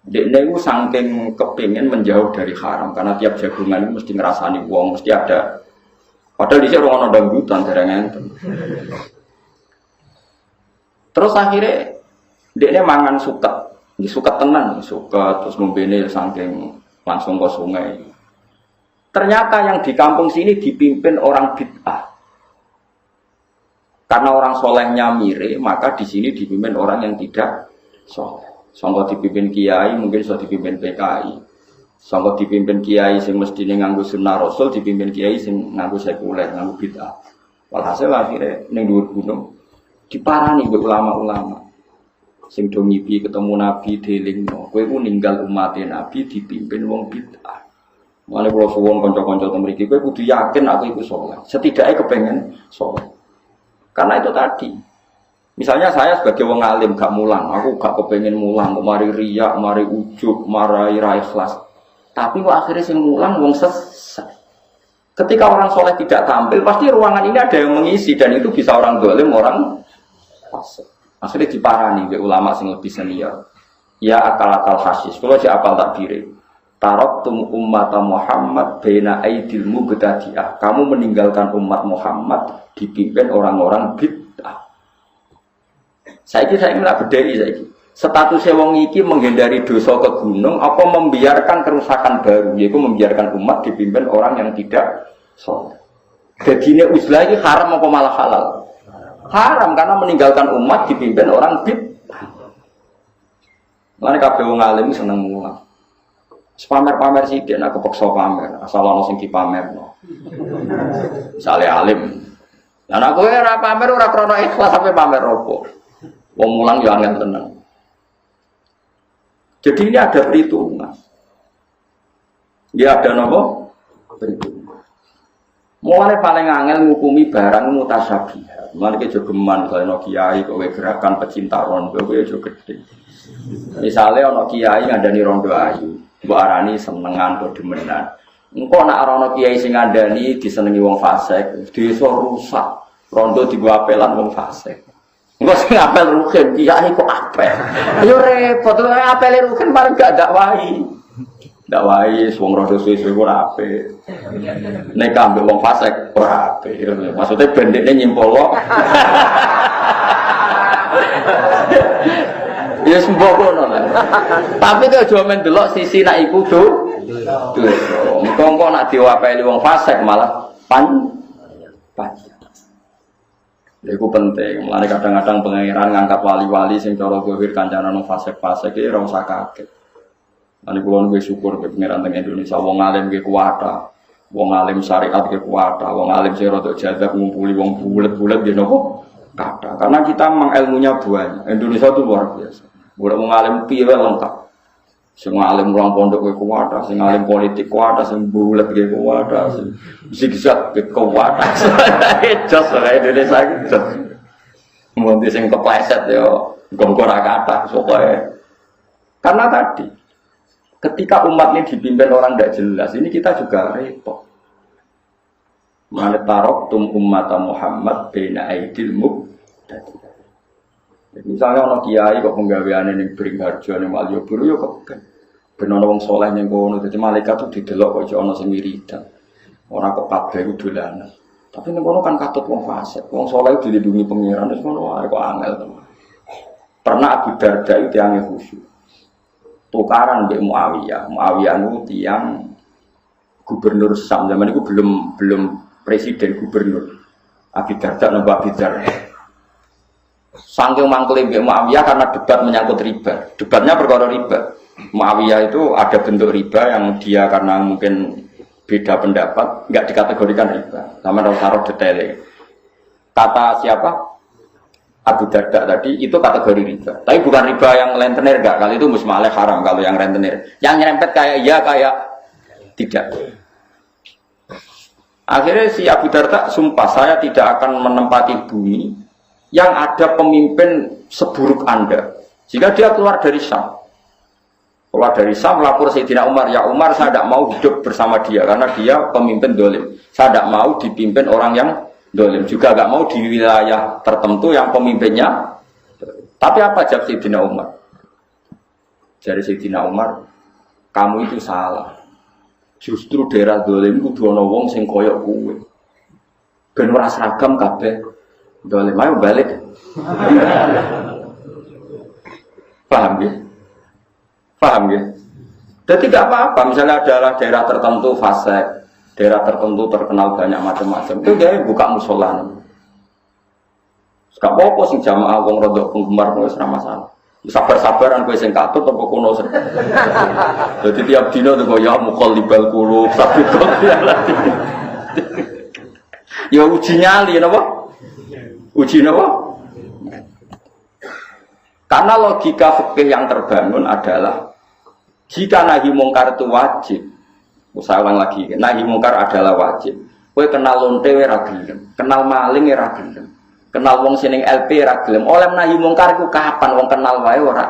Dekne itu saking kepingin menjauh dari haram karena tiap jagungan itu mesti ngerasani wong, mesti ada. Padahal di sini orang dangdutan dereng. Terus akhirnya dekne mangan suket tenan, suket terus ngombene saking langsung ke sungai. Ternyata yang di kampung sini dipimpin orang bid'ah. Karena orang solehnya mire, maka di sini dipimpin orang yang tidak soleh. Sangka dipimpin kiai, mungkin sudah dipimpin PKI. Sangka dipimpin kiai sing mestine nganggo sunnah Rasul, dipimpin kiai sing nganggo sekuler, nganggo bid'ah. Walhasil akhirnya ning dhuwur gunung diparani mbek ulama-ulama. Sing do ngipi ketemu Nabi delingno, kowe ku ninggal umat Nabi dipimpin wong bid'ah. Mulane kula suwun kanca-kanca teng mriki, kowe kudu yakin aku iku saleh. Setidaknya kepengen saleh. Karena itu tadi. Misalnya saya sebagai wong alim gak mulang, aku gak kepengen mulang, mari riya, mari ujub, mari ra ikhlas. Tapi akhirnya sing mulang wong sesat. Ketika orang soleh tidak tampil, pasti ruangan ini ada yang mengisi dan itu bisa orang dolim, orang fasik. Akhirnya diparani oleh ulama sing lebih senior. Ya akal-akal hasis. Kalau si apal takbire. Taraktum ummata Muhammad baina aidil mubtadi'ah. Kamu meninggalkan umat Muhammad dipimpin orang-orang bid'ah. Saya ingin bedai saiki. Statusnya wong iki menghindari dosa ke gunung apa membiarkan kerusakan baru, yaitu membiarkan umat dipimpin orang yang tidak saleh. Dadine uzlah iki haram apa malah halal? Haram karena meninggalkan umat dipimpin orang bid'ah. Lan kabeh wong alim seneng mulang. Pamer-pamer sithik nek kepeksa pamer, asal ana sing dipamerno. Misale alim. Lah nek kowe ora pamer ora krana ikhlas sampe pamer opo. Wong mulang yo angel tenan. Jadi ini ada perhitungan. Dia ada nopo? Perhitungan. Mulane paling angel ngukumi barang mutasyabih. Mulane ke jogeman kaya kiai kowe gerakan pecinta rondo kowe aja gedhe. Misale ana kiai ngandani rondo ayu, mbok arani senengan to demenan. Engko nek ana kiai sing ngandani disenengi wong fasik, desa rusak. Rondo digo apelan wong fasik. Engko sing apel rugen kiai kok apel. Yo repot lho apel rugen bareng gak dakwahi. Dakwahi wong rondo suwe-suwe ora apik. Nek ambek wong fasik ora apik. Maksudnya bendekne nyimpolo. Ya sembah kono lah. Tapi kok aja men delok sisi nak iku do. Engko nak diwapeli wong fasik malah pan. Iku penting. Mulane kadang-kadang pangeran ngangkat wali-wali sing cara zahir kancane nang fasik-fasik iki ora usah kaget. Lan kula nuwun syukur ke pangeran teng Indonesia wong alim nggih kuwata. Wong alim syariat nggih kuwata, wong alim sing rada jadab ngumpuli wong bulet-bulet nggih napa? Kata. Karena kita memang ilmunya banyak. Indonesia itu luar biasa. Boleh mengalim piye lengkap. Sing alim ruang pondok kowe kuwata, sing alim politik kuwata, sing bulet kowe kuwata, sing zigzag kowe kuwata. Jos ora Indonesia iki jos. Mun sing kepleset yo gonggo ra kathah pokoke. Karena tadi ketika umat ini dipimpin orang tidak jelas, ini kita juga repot. Mantarok tum ummata Muhammad baina aidil mubtadi'ah. Misalnya ana kiai kok penggaweane ning Bringharjo ning Malioboro yo kok ben ana wong saleh ning kono dadi malaikat tuh didelok kok ana sing wiridan. Ora kok kabeh ku dolanan. Tapi ning kono kan katut wong fasik. Wong saleh dilindungi pangeran wis ngono wae kok angel tenan. Pernah Abu Darda itu yang khusyuk. Tukaran mbek Muawiyah. Muawiyah niku tiyang gubernur Syam zaman itu belum presiden gubernur. Abu Darda nambah Abu Darda. Saking mangkele mbek Muawiyah karena debat menyangkut riba. Debatnya perkara riba. Muawiyah itu ada bentuk riba yang dia karena mungkin beda pendapat enggak dikategorikan riba. Sama taruh detailnya. Kata siapa? Abu Darda tadi itu kategori riba. Tapi bukan riba yang rentenir enggak. Kali itu musmaleh haram kalau yang rentenir. Yang nyerempet kayak iya kayak tidak. Akhirnya si Abu Darda sumpah saya tidak akan menempati bumi yang ada pemimpin seburuk Anda. Jika dia keluar dari Syam. Keluar dari Syam lapor Sayyidina Umar, ya Umar saya tidak mau hidup bersama dia karena dia pemimpin dolim. Saya tidak mau dipimpin orang yang dolim. Juga tidak mau di wilayah tertentu yang pemimpinnya. Tapi apa jawab Sayyidina Umar? Jari Sayyidina Umar, kamu itu salah. Justru daerah dolim kudu ana wong sing koyok kowe. Ben ora seragam kabeh. Dolim ayo balik. Paham ya? Paham ya? Jadi tidak apa-apa, misalnya adalah daerah tertentu fasik, daerah tertentu terkenal banyak macam-macam, itu dia buka musola. Gak apa-apa sing jamaah wong rodok penggemar wis ora masalah. Sabar-sabaran kowe sing katut apa kono sing. Dadi tiap dina tuh ya muqallibal qulub, sabit kok. Ya uji nyali napa? Uji napa? Karena logika fikih yang terbangun adalah jika nahi mungkar itu wajib, saya ulang lagi, nahi mungkar adalah wajib. Kowe kenal lonte ora gelem, kenal maling ora gelem, kenal wong sing LP ora gelem. Oleh nahi mungkar iku kapan wong kenal wae ora?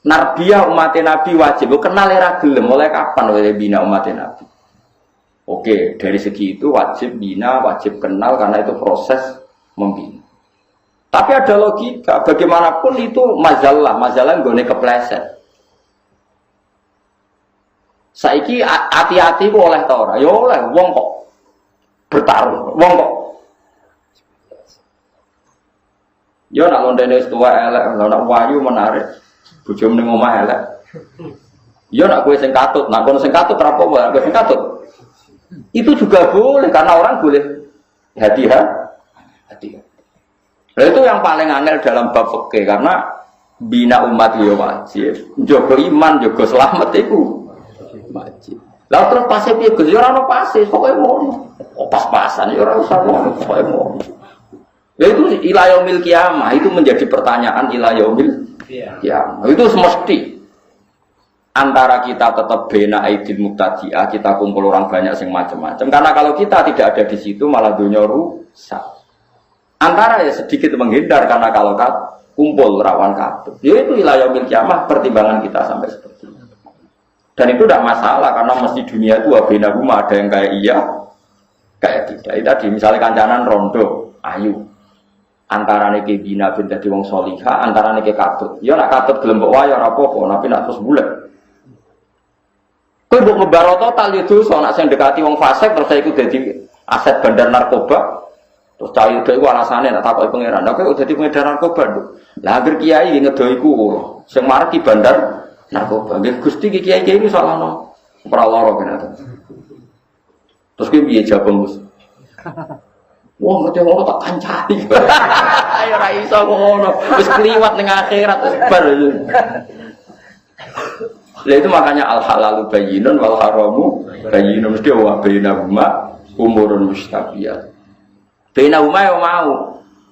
Narbiyah umat Nabi wajib, kenal ora gelem, oleh kapan oleh bina umat Nabi? Oke, dari segi itu wajib bina, wajib kenal karena itu proses membina. Tapi ada logika, bagaimanapun itu majalah nggone kepleset. Saiki hati-hati ku oleh ta ora? Ya oleh, wong kok bertarung, wong kok. Ya nak londene wis tuwa elek, nak wayu menarik. Bojomu ning omah elek. Ya nak kowe sing katut, nak kono sing katut ora apa-apa, kowe sing katut. Itu juga boleh karena orang boleh hati-hati. Nah, itu yang paling angel dalam bab fikih karena bina umat ya wajib, jaga iman, jaga selamat itu wajib. Lalu terus pasif piye Gus? Ya ora ono pasif, pokoke ngono. Pas-pasan ya ora usah ngono, pokoke ngono. Ya itu ila yaumil kiamah, itu menjadi pertanyaan ila yaumil kiamah. Itu semesti antara kita tetap bena aidil muqtadi'ah, kita kumpul orang banyak sing macam-macam. Karena kalau kita tidak ada di situ malah dunia rusak. Antara ya sedikit menghindar karena kalau kumpul rawan katut. Ya itu ila yaumil kiamah pertimbangan kita sampai seperti itu. Dan itu tidak masalah karena mesti dunia itu bena rumah ada yang kayak iya, kayak tidak. Itu tadi misalnya kancanan rondo, ayu. Antara niki bina bin dadi wong solihah, antara niki katut. Ya nak katut gelem mbok wae ora apa-apa, tapi nak terus bulet. Kowe mbok ngebaro total itu soal sing dekati wong fasik terus iku dadi aset bandar narkoba. Terus cah itu iku alasane nek takoki pangeran. Lah kowe dadi pengedar narkoba lho. Lah agar kiai ngedo iku sing marah di bandar narkoba. Nggih Gusti kiai-kiai iki salahno. Ora lara kene. Terus kowe piye jawab Gus? Wah ngerti ngono tak kancani. Ayo ra iso ngono. Wis kliwat ning akhirat wis bar. Lah itu makanya al halalu bayyinun wal haramu bayyinun mesti wa bainahuma umurun mustabiyat. Bainahuma yo mau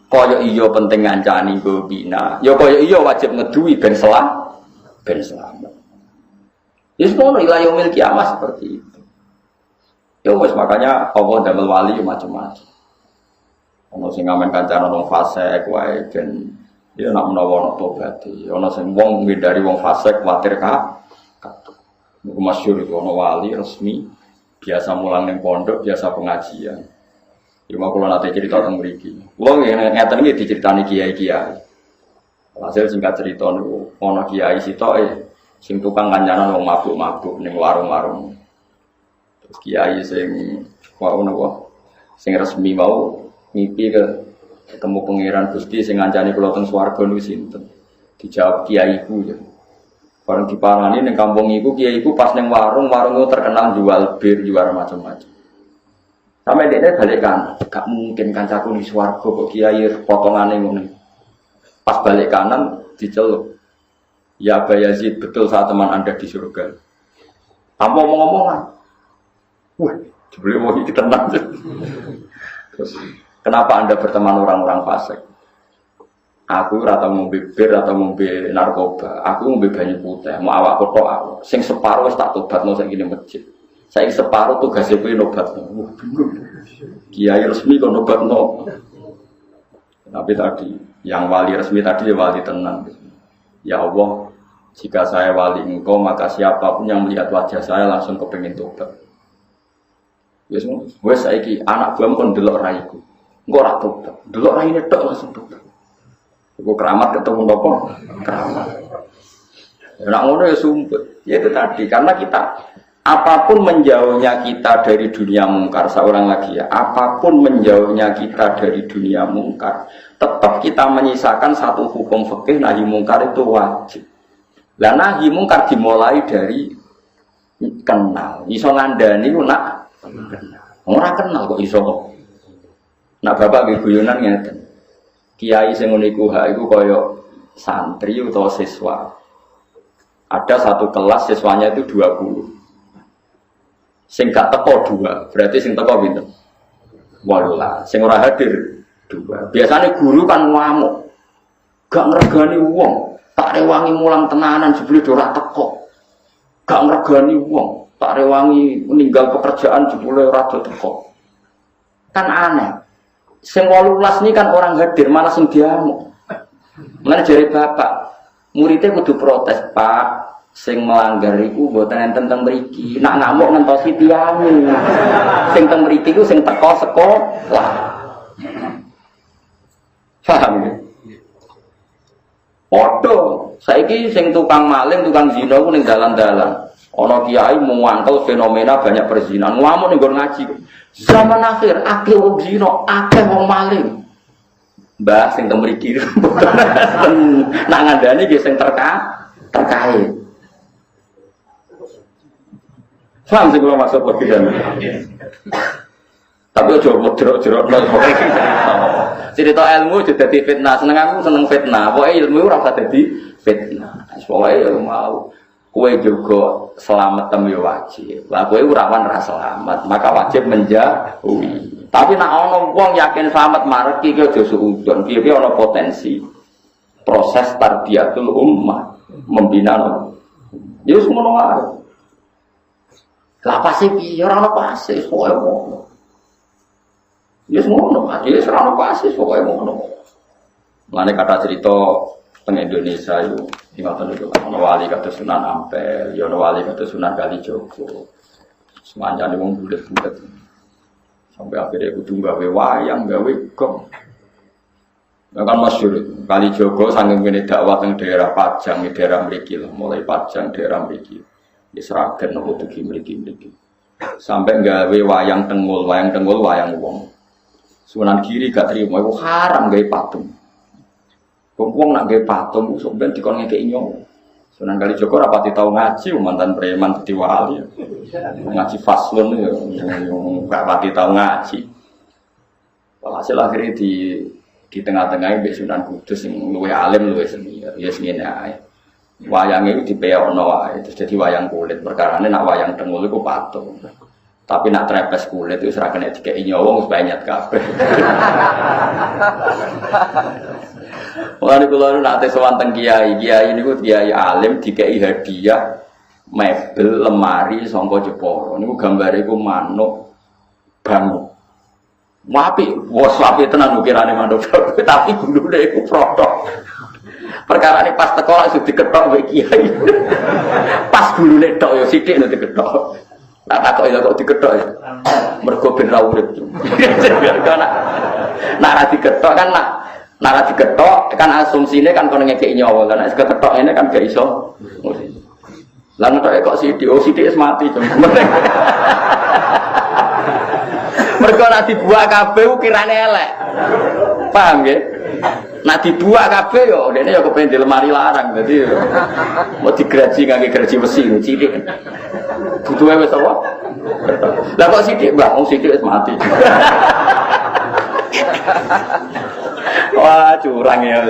kaya iya penting ngancani go bina. Ya kaya iya wajib ngeduwi ben selamat. Wis ngono ila yaumil kiamah seperti itu. Ya wis makanya Allah damel wali macam-macam. Ono sing ngamen kancanan wong fasik wae ben ya nak menawa ana tobaté. Ono sing wong ngindari wong fasik kuwatir Niku masyhur itu ana wali resmi biasa mulang ning pondok, biasa pengajian. Ya mau kula nate cerita teng mriki. Kula ngeten iki diceritani kiai-kiai. Hasil singkat cerita niku ana kiai sitoke sing tukang kancanan wong mabuk-mabuk ning warung-warung. Terus kiai sing wau napa sing resmi mau mimpi ketemu pangeran Gusti sing ngancani kula teng swarga niku sinten? Dijawab kiaiku ya. Barang diparani ning kampung iku kiaiku pas ning warung itu terkenal jual bir, jual macam-macam. Sampai dia balikan, gak mungkin kancaku di swarga kok kiai potongane ngono. Pas balik kanan diceluk. Ya Aba Yazid, betul saat teman Anda di surga. Tanpa omong-omongan. Wah, jebule mau iki tenang. Terus kenapa Anda berteman orang-orang fasik? Aku rata ngombe bir atau ngombe narkoba. Aku ngombe banyu putih. Mau awak kotok awak. Sing separuh tak tobatno sak ngene masjid. Saiki separuh tugas kowe nobatno. Bingung. Kiai resmi kok nobatno. Tapi tadi yang wali resmi tadi ya wali tenang. Ya Allah, jika saya wali Engkau maka siapapun yang melihat wajah saya langsung kepengin tobat. Wes saiki anak buam kon delok raiku. Engko ora tobat. Delok raine tok langsung tobat. Iku keramat ketemu nopo? Keramat. Nak ngono ya sumpet. Ya itu tadi karena kita apapun menjauhnya kita dari dunia mungkar, seorang lagi ya, apapun menjauhnya kita dari dunia mungkar, tetap kita menyisakan satu hukum fikih nahi mungkar itu wajib. Lah nahi mungkar dimulai dari kenal. Iso ngandani ku nak kenal. Ora kenal kok iso. Nak bapak nggih guyonan ngeten. Kiai sing ngene iku hak iku kaya santri utawa siswa. Ada satu kelas siswanya itu 20. Sing gak teko 2, berarti sing teko pinten? 18. Sing ora hadir 2. Biasanya guru kan ngamuk. Gak ngregani wong, tak rewangi mulang tenanan jebule ora teko. Gak ngregani wong, tak rewangi meninggal pekerjaan jebule ora teko. Kan aneh. Sing 18 ini kan orang hadir, malah sing diamuk. Mulane jare bapak, muridnya kudu protes, Pak. Sing melanggar iku mboten enten teng mriki. Nak ngamuk ngentosi tiyang. Sing teng mriki iku sing teko sekolah. Paham ya? Padha, saiki sing tukang maling, tukang zina ku ning dalan-dalan. Ana kiai muangkel fenomena banyak perzinahan. Ngamuk ning nggon ngaji. Zaman akhir akeh wong zina, akeh wong maling. Mbah sing teng mriki nak ngandani nggih sing terkait. Paham sih kalau masuk logikanya. Tapi aja jerok-jerok cerita ilmu jadi fitnah. Seneng aku seneng fitnah. Pokoknya ilmu ora usah dadi fitnah. Pokoknya mau kowe juga selamat temu wajib. Lah kowe ora ora selamat, maka wajib menjauhi. Tapi nek ana wong yakin selamat mareki ki aja suudon. Piye-piye ana potensi proses tarbiyatul ummah, membina. Ya wis ngono wae. Lah pasti piye ora ono pasti kowe ngono. Ya ngono, ya ora ono pasti kowe ngono. Mane kata cerita teng Indonesia itu ngoten niku ana wali kados Sunan Ampel, ya ana wali kados Sunan Kalijogo. Semanjane wong bulet-bulet. Sampai akhirnya kudu gawe wayang, gawe gong. Nah kan masyhur Kalijogo saking ngene dakwah teng daerah Pajang, daerah mriki lho, mulai Pajang daerah mriki. Seragen nopo dugi mriki-mriki. Sampai gawe wayang tengul wayang wong. Sunan Giri gak trimo iku haram gawe patung. Wong nak gawe patung sok ben dikon ngekeki nyawa. Sunan Kalijogo rapati tau ngaji mantan preman dadi wali. Ngaji faslun ya gak pati tau ngaji. Walhasil akhirnya di tengah-tengah mbek Sunan Kudus sing luwih alim luwih seni. Ya seni ae. Wayang itu dipeokno wae, terus jadi wayang kulit. Perkarane nak wayang tengul iku patung. Tapi nak trepes kulit itu ora kena dikeki nyawa wis banyat kabeh. Mulane kula nate sowan teng kiai niku kiai alim dikeki hadiah mebel lemari saka Jepara. Niku gambare iku manuk bangun. Wapi, wos wapi tenan ukirane manuk. Tapi gulune iku protok. Perkara ini pas teko langsung diketok mbek kiai. Pas gulune tok ya sithik nek diketok. Lah takok ya kok diketok ya. Mergo ben ra urip. Nek ra diketok kan nek ra diketok kan asumsine kan kono ngekeki nyawa kan nek diketok ini kan gak iso. Lah ngetoke kok sithik, oh sithik wis mati. Mergo nek dibuak kabeh ukirane elek. Paham nggih? Nak dibuak kabeh yo dene yo kepen di lemari larang dadi mau digraji ngangge graji besi cilik. Butuhe wis apa? Lah kok sithik, Mbah? Wong sithik wis mati. Wah, curang ya.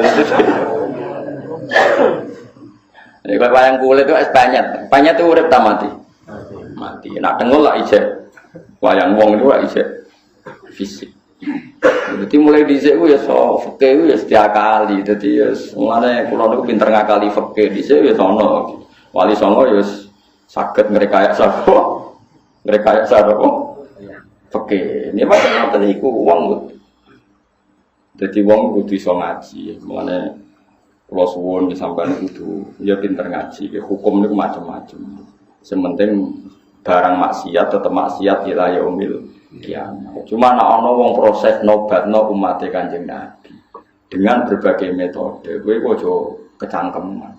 Nek wayang kulit itu es banyak. Banyak itu urip ta mati. Mati. Nak tengul lah ijek. Wayang wong itu lah ijek fisik. Jadi mulai dhisik ku ya so fikih ku ya setiap kali. Dadi ya mulane kula niku pinter ngakali fikih dhisik ya sono. Wali songo ya saged ngrekayasa sapa? Ngrekayasa apa? Fikih. Ini macam niku wong. Dadi wong kudu iso ngaji. Mulane kula suwun sampeyan kudu ya pinter ngaji. Hukum niku macam-macam. Sementing barang maksiat tetep maksiat ila yaumil kiamat. Cuma ana wong proses nobatno umat Kanjeng Nabi dengan berbagai metode. Kowe aja kecangkeman.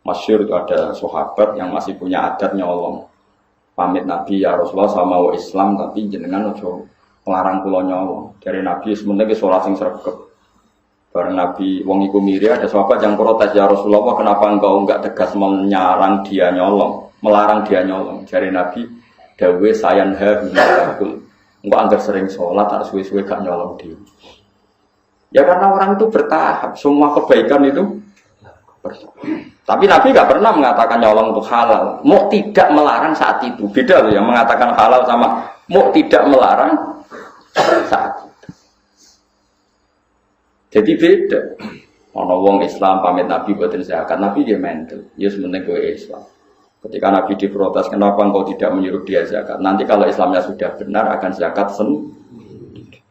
Masyhur itu ada sahabat yang masih punya adat nyolong. Pamit Nabi ya Rasulullah sama wa Islam tapi jenengan ojo ngelarang kula nyolong. Dari Nabi sementing salat sing sregep. Bareng Nabi wong iku miri ada sahabat yang protes ya Rasulullah kenapa engkau enggak tegas menyarang dia nyolong, melarang dia nyolong. Dari Nabi dawe sayanha binakul. Engkau anggar sering sholat tak suwe-suwe gak nyolong dia. Ya karena orang itu bertahap, semua kebaikan itu bertahap. Tapi Nabi gak pernah mengatakan nyolong itu halal. Mau tidak melarang saat itu. Beda loh yang mengatakan halal sama mau tidak melarang saat itu. Jadi beda. Ono wong Islam pamit Nabi buatin zakat, Nabi dia mental. Ya sebenarnya gue Islam. Ketika Nabi diprotes, kenapa engkau tidak menyuruh dia zakat? Nanti kalau Islamnya sudah benar akan zakat sendiri.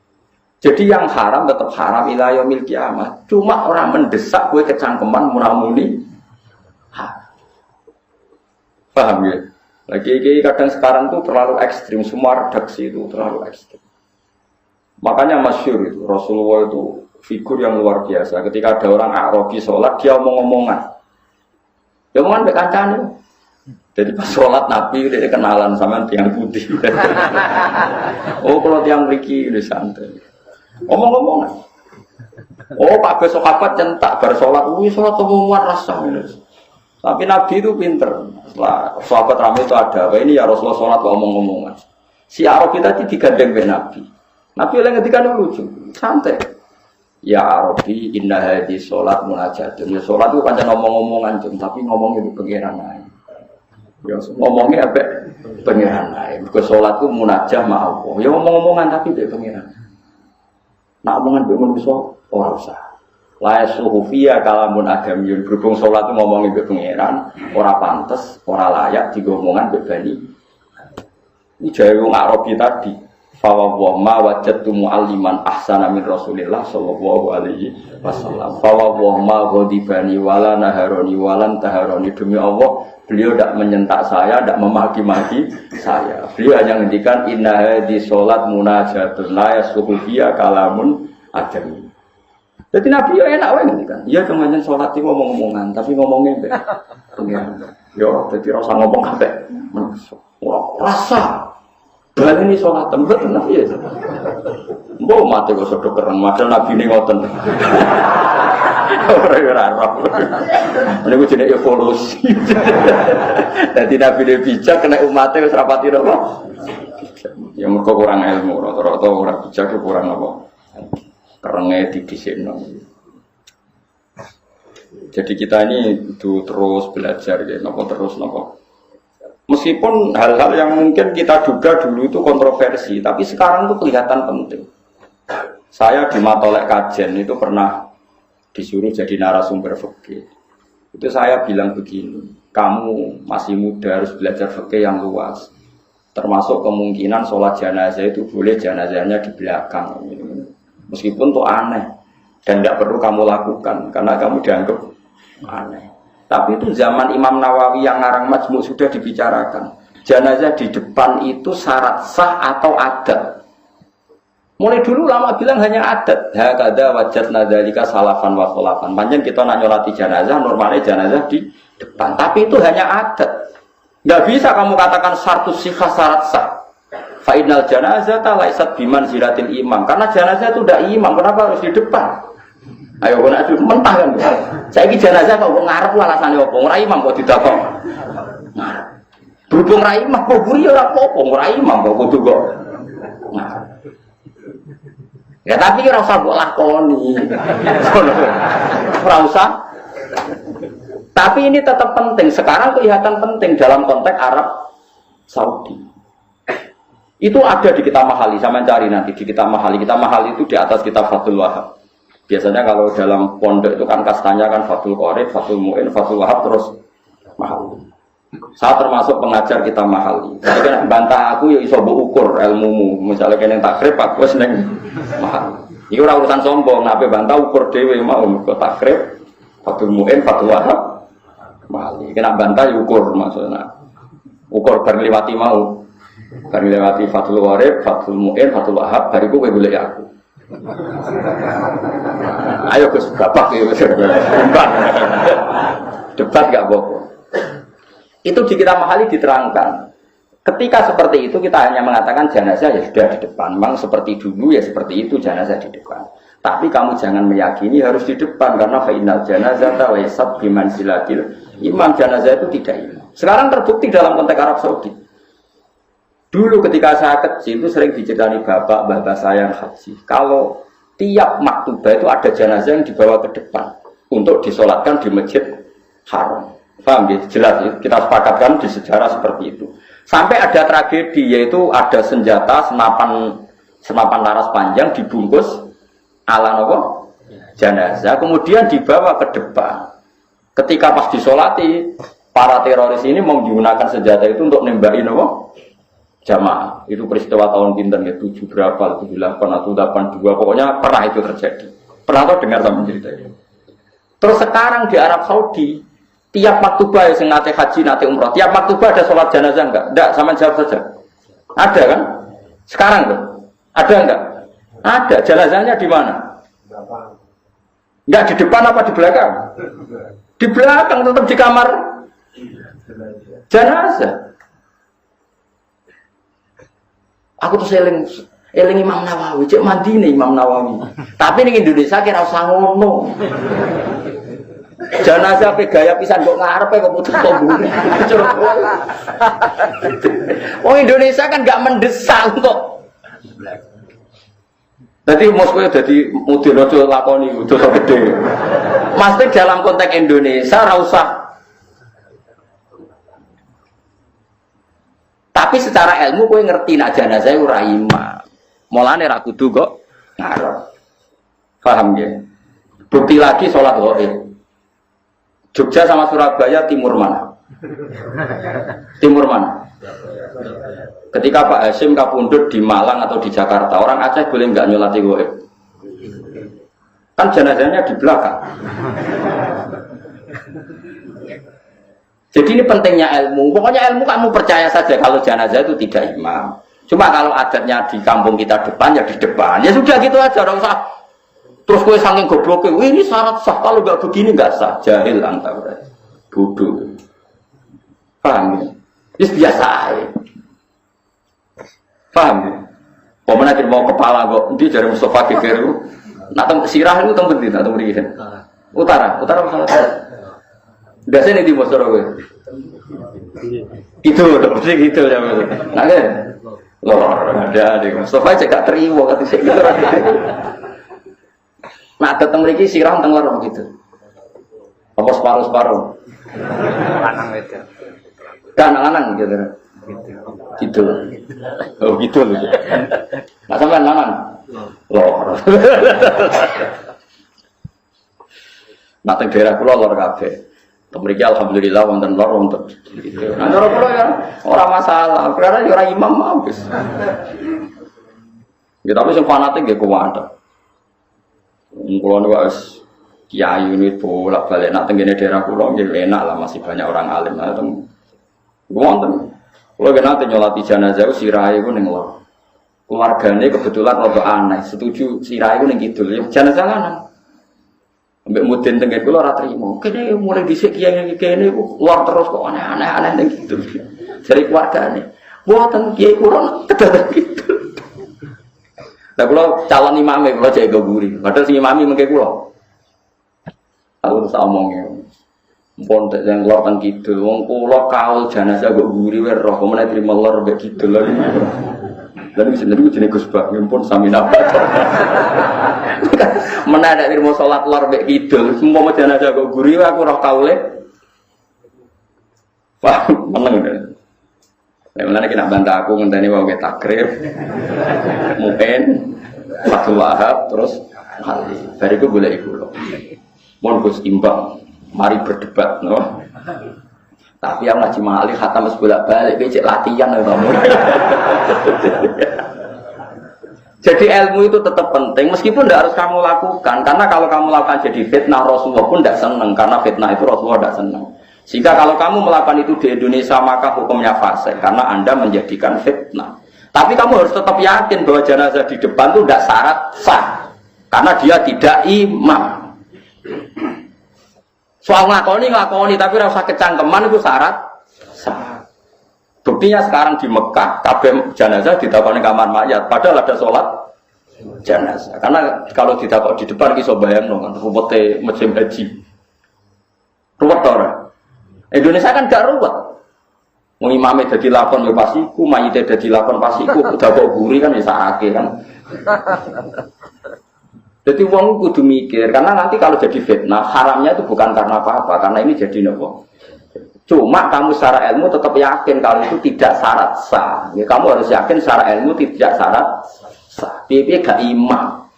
Jadi yang haram tetap haram ila yaumil kiamah. Cuma orang mendesak gue kecangkeman murah-murni. Paham ya? Lagi kadang sekarang tuh terlalu ekstrim. Semua redaksi itu terlalu ekstrim. Makanya masyhur itu Rasulullah itu figur yang luar biasa. Ketika ada orang Arabi sholat, dia omong-omongan. Dia omongan bekancane. Jadi pas sholat Nabi dia kenalan sama tiang putih. Oh kalau tiang mriki udah santai. Omong-omongan. Oh Pak sahabat centak bar sholat, sholat omongan rasa. Tapi Nabi itu pinter. Setelah sahabat ramai itu ada, ini ya Rasulullah sholat omong-omongan. Si Arabi tadi digandeng ke Nabi. Nabi oleh ketika lucu, santai. Ya Arabi, inna hadhi sholat munajatun. Ya sholat itu pancen ngomong-ngomongan, tapi ngomong itu pengiran lain. Ya ngomongnya apa? Pengiran lain. Because sholat itu munajah ma Allah. Ya ngomong-ngomongan tapi dia pengiran. Nak omongan dia manusia orang usah. La yasuhufiyya kalamun agamiyun. Berhubung sholat itu ngomongin dia pengiran, orang pantas, orang layak digomongan bebani. Ini jaya wong Arabi tadi. Fawwah ma wajadtu mu'alliman ahsana min Rasulillah sallallahu alaihi wasallam. Fawwah ma ghadibani wala naharoni walan taharoni. Demi Allah, beliau tidak menyentak saya, tidak memaki-maki saya. Beliau hanya ngendikan inna hadhi sholat munajatun la yasuhufiyya kalamun adami. Jadi Nabi ya enak wae ngendikan. Iya kemudian sholat itu ngomong-ngomongan, tapi ngomongnya mbek pengen. Yo, jadi rasa ngomong kabeh. Rasa berani ini sholat tempat Nabi ya. Mbok mate kok sedok keren, padahal Nabi ini ngoten. Ora arep. Niku jenenge evolusi. Dadi Nabi ne bijak kena umate wis rapati napa? Ya mergo kurang ilmu, rata-rata ora bijak kurang apa? Kerenge didhisikno. Jadi kita ini itu terus belajar ya, napa terus napa. Meskipun hal-hal yang mungkin kita duga dulu itu kontroversi, tapi sekarang itu kelihatan penting. Saya di Matolek Kajen itu pernah disuruh jadi narasumber fikih. Itu saya bilang begini, kamu masih muda harus belajar fikih yang luas. Termasuk kemungkinan sholat jenazah itu boleh jenazahnya di belakang. Meskipun itu aneh dan tidak perlu kamu lakukan karena kamu dianggap aneh. Tapi itu zaman Imam Nawawi yang ngarang Majmu' sudah dibicarakan. Jenazah di depan itu syarat sah atau adat. Mulai dulu lama bilang hanya adat. Hakada wajadna dzalika salafan wa khalafan. Panjang kita nak nyolati jenazah, normalnya jenazah di depan. Tapi itu hanya adat. Enggak bisa kamu katakan syartus sihah syarat sah. Fa innal janazata laisat biman ziratil imam. Karena jenazah itu tidak imam, kenapa harus di depan? Ayo kena itu mentah kan. Saiki jenazah kok ngarep alasane opo? Ora imam kok didakok. Nah. Berhubung ra imam kok buri ora apa-apa, ora imam kok kudu kok. Nah. Ya tapi ora usah mbok lakoni. Ora usah. Tapi ini tetap penting. Sekarang kelihatan penting dalam konteks Arab Saudi. Itu ada di Kitab Mahali, sama cari nanti di Kitab Mahali. Kitab Mahali itu di atas Kitab Fathul Wahab. Biasanya kalau dalam pondok itu kan kastanya kan Fathul Qorib, Fathul Mu'in, Fathul Wahab terus Mahali. Saya termasuk pengajar Kitab Mahali. Jadi kan bantah aku ya iso ukur ilmumu. Misalnya kene takrib aku wis ning Mahali. Iki ora urusan sombong, nek bantah ukur dhewe mau kok takrib, Fathul Mu'in, Fathul Wahab Mahali. Kena bantah ya ukur maksudnya. Ukur bar liwati mau. Bar liwati Fathul Qorib, Fathul Mu'in, Fathul Wahab bariku kowe golek aku. Ayo Gus bapak ya. debat nggak apa-apa. Itu di kitab Mahali diterangkan. Ketika seperti itu kita hanya mengatakan jenazah ya sudah di depan. Memang seperti dulu ya seperti itu jenazah di depan. Tapi kamu jangan meyakini harus di depan karena fainal janazah laysat bimanzilatil imam. Jenazah itu tidak imam. Sekarang terbukti dalam konteks Arab Saudi. Dulu ketika saya kecil itu sering diceritani bapak saya yang haji. Kalau tiap maktubah itu ada jenazah yang dibawa ke depan untuk disolatkan di masjid haram. Paham ya? Jelas ya? Kita sepakatkan di sejarah seperti itu. Sampai ada tragedi yaitu ada senjata senapan laras panjang dibungkus ala nopo jenazah, kemudian dibawa ke depan. Ketika pas disolati, para teroris ini menggunakan senjata itu untuk nembakin nopo jamaah. Itu peristiwa tahun pinten ya 7 berapa, 78 atau 82, pokoknya pernah itu terjadi. Pernah tahu dengar sama cerita itu. Terus sekarang di Arab Saudi tiap maktubah yang nate haji, nate umrah, tiap maktubah ada sholat jenazah enggak? Enggak, sama jawab saja. Ada kan? Sekarang tuh? Ada enggak? Ada. Jenazahnya di mana? Enggak di depan apa di belakang? Di belakang, tetap di kamar jenazah. Aku tuh eling Imam Nawawi, cek mandi nih Imam Nawawi. Tapi ning Indonesia kira usah ngono. Jenazah pe gaya pisan kok ngarepe kok putus tombol. Oh Indonesia kan enggak mendesak untuk. Jadi Moskow jadi model aja lakoni dosa gede. Mesti dalam konteks Indonesia ora usah. Tapi secara ilmu kowe ngerti nek jenazah ora imam. Mulane ra kudu kok ngarep. Paham ya? Bukti lagi salat ghaib. Jogja sama Surabaya timur mana? Timur mana? Ketika Pak Hasyim kapundhut di Malang atau di Jakarta, orang Aceh boleh nggak nyolati ghaib? Kan jenazahnya di belakang. Jadi ini pentingnya ilmu. Pokoknya ilmu kamu percaya saja kalau jenazah itu tidak imam. Cuma kalau adatnya di kampung kita depan ya di depan. Ya sudah gitu aja, orang usah. Terus gue saking gobloknya, ini syarat sah, kalau nggak begini nggak sah. Jahil antara bodoh. Paham ya? Ini biasa aja. Paham ya? Pemenang tidak mau kepala kok, dia dari Mustafa Kekeru. Nak sirah itu tempat di, nak tempat utara masalah. Biasanya di Mustafa gue. Itu, mesti gitu ya. Nah kan? Loh, ada di Mustafa cek gak terima kata saya gitu. Nah, datang lagi sirah tenggelar begitu. Apa separuh-separuh? Lanang itu. Kan lanang gitu. Gitu. Oh gitu loh. Nah sampai lanang. Loh. Nah teng daerah kula lor kabeh. Mriki alhamdulillah wonten lor wonten. Nah cara kula ya ora masalah. Karena ya ora imam wis. Ya tapi sing fanatik nggih kuwat. Kulo niku wis kiai ini bolak-balik nak tengene daerah kulo nggih enak lah masih banyak orang alim lah teng. Wonten. Kulo ge nate nyolati jenazah sirahe iku ning lor. Keluargane kebetulan rada aneh, setuju sirahe iku ning kidul. Jenazah lanang. Ambek mudin tengene kulo ora trimo. Kene mulai dhisik kiai kene iku luar terus kok aneh-aneh ning kidul. Dari keluargane. Mboten kiai kulo kedadak kidul. Lah kula calon imame kula jek go guri. Padahal sing imami mengke kula. Aku terus omongnya. Mpun tek yang lor kan kidul. Wong kula kaul jenazah go guri wae roh meneh trimo lor mek kidul lho. Lah iki jenenge jenenge Gus Bak, mpun sami napa. Meneh nek trimo salat lor mek kidul, umpama jenazah go guri wae aku roh kaule. Wah, meneng deh. Mulane kena bantah aku ngenteni wae takrif. Mungkin Abdul Wahab terus bariku boleh iku lho. Mon Gus imbang, mari berdebat no. Tapi yang ngaji malih khatam wis bolak-balik cek latihan lho kamu. Jadi ilmu itu tetap penting meskipun tidak harus kamu lakukan karena kalau kamu lakukan jadi fitnah Rasulullah pun tidak senang karena fitnah itu Rasulullah tidak senang. Sehingga kalau kamu melakukan itu di Indonesia maka hukumnya fasik karena Anda menjadikan fitnah. Tapi kamu harus tetap yakin bahwa jenazah di depan itu tidak syarat sah karena dia tidak imam. Soal nglakoni tapi ora usah kecangkeman itu syarat sah. Buktinya sekarang di Mekah kabeh jenazah ditakoni kamar mayat padahal ada sholat jenazah. Karena kalau ditakok di depan ki iso bayangno kan ruwete musim haji. Ruwet ora? Indonesia kan gak ruwet. Wong imame dadi lakon yo pasiku, mayite dadi lakon pasiku, udah kok guri kan bisa akeh kan. Jadi wong kudu mikir karena nanti kalau jadi fitnah haramnya itu bukan karena apa-apa, karena ini jadi nopo. Cuma kamu secara ilmu tetap yakin kalau itu tidak syarat sah. Ya, kamu harus yakin secara ilmu tidak syarat sah. Piye gak imam.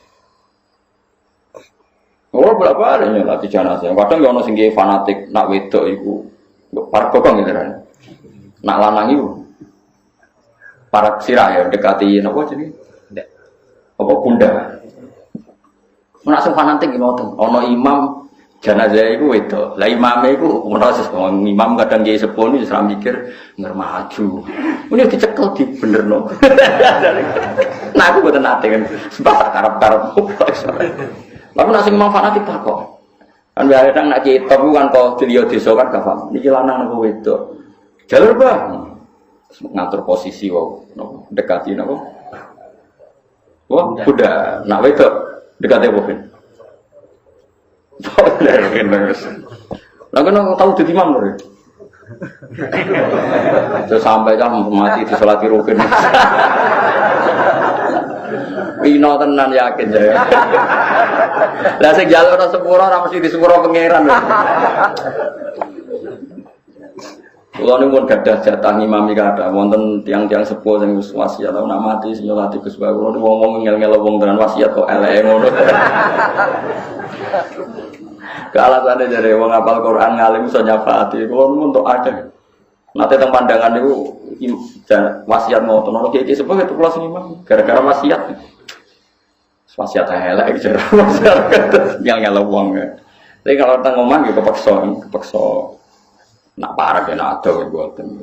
Oh, berapa ada latih jenazah. Kadang yo ono sing fanatik nak wedok iku para kokong gitu kan. Nak lanang iku para sirah ya dekati napa jenenge? Apa bunda. Menak fanatik ngoten. Ana imam jenazah iku wedok. Lah imame iku menawa imam kadang kiai sepuh iki ora mikir ngermaju. Ini dicekel di benerno. Nah aku mboten nate kan. Sebab karep-karep. Lalu nek sing imam fanatik tak kok. Kan kadang nek kiai top kan kok diliyo desa kan gak paham. Niki lanang napa wedok. Jalur Bang. Ngatur posisi wae. Dekati napa? Wah, udah. Nak wedok dekate apa ben? Lah kan tahu dadi imam lho. Terus sampai kan mati di salat rukun. Pino tenan yakin saya. Lah sing jalur ora sepuro ora mesti di sepuro pangeran. Kula niku gadah jatah ngimami kathah wonten tiang-tiang sepuh sing wis wasiat nak mati sing nyolati Gus Bae kula wong-wong ngel-ngel wong tenan wasiat kok eleke ngono. Kealasane jare wong hafal Quran ngalim iso nyafaati kula untuk ada. Nate teng pandangan niku wasiat ngoten ono iki sepuh itu kula sing imam gara-gara wasiat. Wasiat elek jare wasiat ngel-ngel wong. Tapi kalau teng omah nggih kepeksa. Nak parah ya nak ada buatan.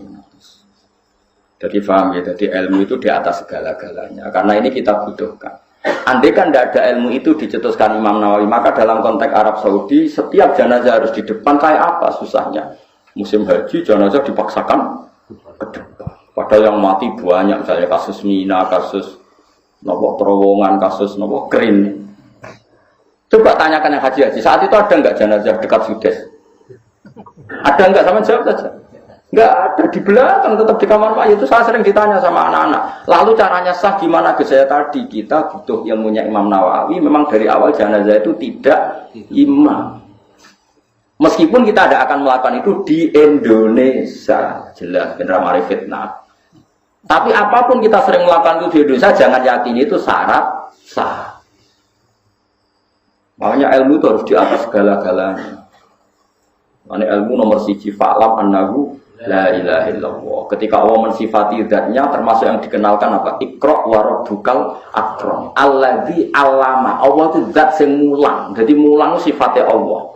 Jadi paham ya, jadi ilmu itu di atas segala-galanya. Karena ini kita butuhkan. Andai kan tidak ada ilmu itu dicetuskan Imam Nawawi, maka dalam konteks Arab Saudi setiap jenazah harus di depan. Kayak apa susahnya? Musim haji jenazah dipaksakan ke depan. Padahal yang mati banyak, misalnya kasus Mina, kasus nopo terowongan, kasus nopo kering. Coba tanyakan yang haji saat itu ada nggak jenazah dekat Sudes? Ada enggak sama jawab saja? Enggak ada di belakang tetap di kamar mayat itu saya sering ditanya sama anak-anak. Lalu caranya sah gimana ke saya tadi? Kita butuh ilmunya Imam Nawawi. Memang dari awal jenazah itu tidak imam. Meskipun kita tidak akan melakukan itu di Indonesia, jelas benar mari fitnah. Tapi apapun kita sering melakukan itu di Indonesia, jangan yakini itu syarat sah. Makanya ilmu itu harus di atas segala-galanya. Ini ilmu nomor siji fa'lam annahu la ilaha illallah. Ketika Allah mensifati zatnya termasuk yang dikenalkan apa? Iqra wa rabbukal akram. Alladzi 'allama. Allah itu zat sing mulang. Jadi mulang sifatnya Allah.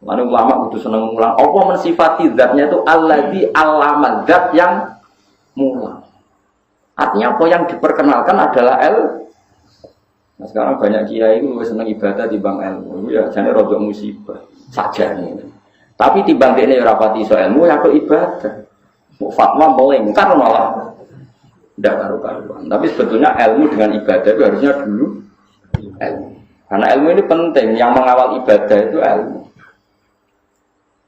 Mana ulama kudu seneng mulang. Allah mensifati zatnya itu alladzi 'allama, zat yang mulang. Artinya apa yang diperkenalkan adalah Nah sekarang banyak kiai itu seneng ibadah timbang ilmu. Ya jane rodok musibah. Saja nih. Tapi timbang dia ini rapati so ilmu ya kok ibadah. Fatwa melingkar malah tidak karu-karuan. Tapi sebetulnya ilmu dengan ibadah itu harusnya dulu ilmu. Karena ilmu ini penting. Yang mengawal ibadah itu ilmu.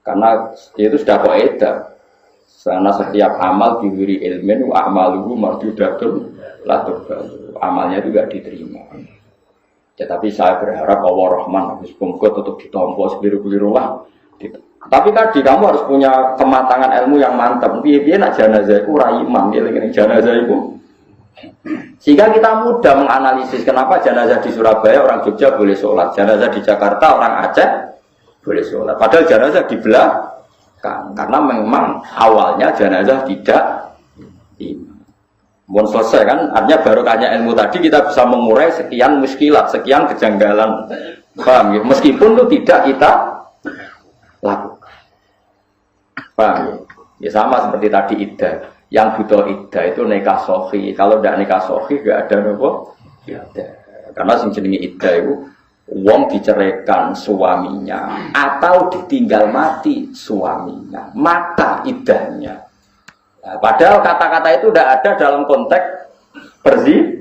Karena itu sudah kaidah. Karena setiap amal diberi ilmin wa amaluhu mardudatun la tuqbalu. Amalnya juga diterima. Ya, tapi saya berharap Allah Rahman habis bungkut untuk ditompo sekeliru-keliru lah. Tapi tadi kamu harus punya kematangan ilmu yang mantap. Biar nak jenazah itu raimam, ini jenazah itu. Sehingga kita mudah menganalisis kenapa jenazah di Surabaya orang Jogja boleh sholat, jenazah di Jakarta orang Aceh boleh sholat. Padahal jenazah di belakang, karena memang awalnya jenazah tidak imam. Mau selesai kan, artinya barokahnya ilmu tadi kita bisa mengurai sekian muskilat, sekian kejanggalan, paham ya? Meskipun itu tidak kita lakukan, paham ya? Ya sama seperti tadi iddah, yang butuh iddah itu nikah sohi, kalau tidak nikah sohi tidak ada nopo, ya, karena sing jenenge iddah itu wong diceraikan suaminya atau ditinggal mati suaminya, maka iddahnya. Nah, padahal kata-kata itu tidak ada dalam konteks berzina.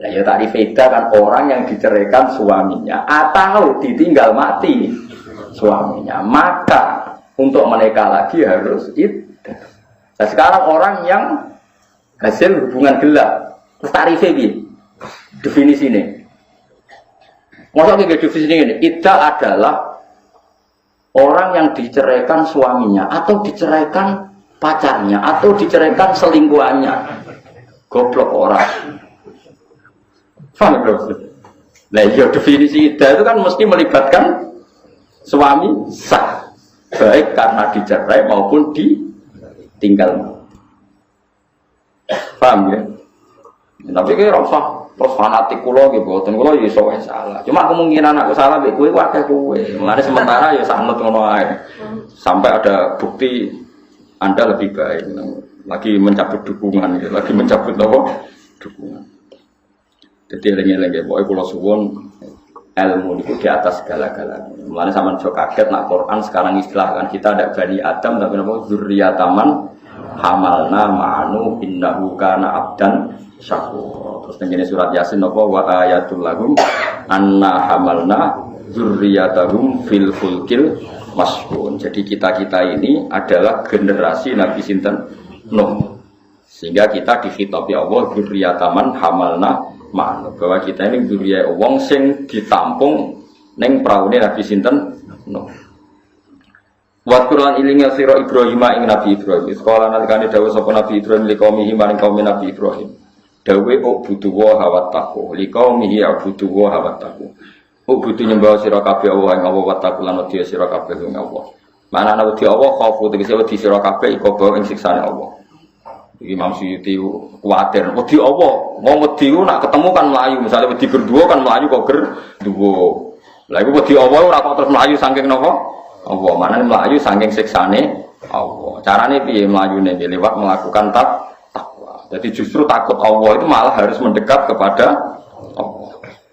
Nah, ya tadi beda kan orang yang diceraikan suaminya atau ditinggal mati suaminya, maka untuk menikah lagi harus iddah. Nah, sekarang orang yang hasil hubungan gelap, tarifnya definisi ini. Maksudnya definisi ini, iddah adalah orang yang diceraikan suaminya atau diceraikan pacarnya atau diceraikan selingkuhannya. Goblok orang. Paham belum? Nah, ya definisi iddah itu kan mesti melibatkan suami sah, baik karena dicerai maupun ditinggal. Paham ya? Tapi kira usah terus fanatik kula nggih mboten, kula ya iso wae salah. Cuma kemungkinan aku salah mek kowe akeh kowe. Mulane sementara ya sanut ngono ae. Sampai ada bukti Anda lebih baik. Lagi mencabut dukungan, lagi mencabut apa? Dukungan. Jadi eling-eling pokoke kula suwun ilmu niku di atas segala-galanya. Mulane sampean aja kaget nak Quran sekarang istilah kan kita ada Bani Adam tapi napa dzurriyyataman hamalna ma'anu innahu kana abdan syakur. Terus tengene surat Yasin napa wa ayatul lahum anna hamalna dzurriyyatahum fil fulkil mashhun. Jadi kita-kita ini adalah generasi Nabi sinten Nuh. Sehingga kita dikhitabi Allah dzurriyyataman hamalna ma'anu, bahwa kita ini dzurriyyah wong sing ditampung ning praune Nabi sinten Nuh. Wa Qur'an ilinga sira Ibrahim ing Nabi Ibrahim. Sekolah nalikane dawuh sapa Nabi Ibrahim liqaumihi maring kaum Nabi Ibrahim. Dawuh ubudu wa hawattaqu liqaumihi abudu wa hawattaqu. Ubudu nyembah sira kabeh Allah ing Allah wa taqu lan wedi sira kabeh ing Allah. Manane wedi Allah khofu tegese wedi sira kabeh iku ing siksane Allah. Iki Imam Suyuti kuwatir wedi Allah. Wong wedi ku nak ketemu kan mlayu, misale wedi berdua kan mlayu kok berdua. Lah iku wedi Allah ora kok terus mlayu saking napa? Allah, mana melayu saking siksane Allah. Carane piye melayune lewat melakukan takwa. Jadi justru takut Allah itu malah harus mendekat kepada Allah.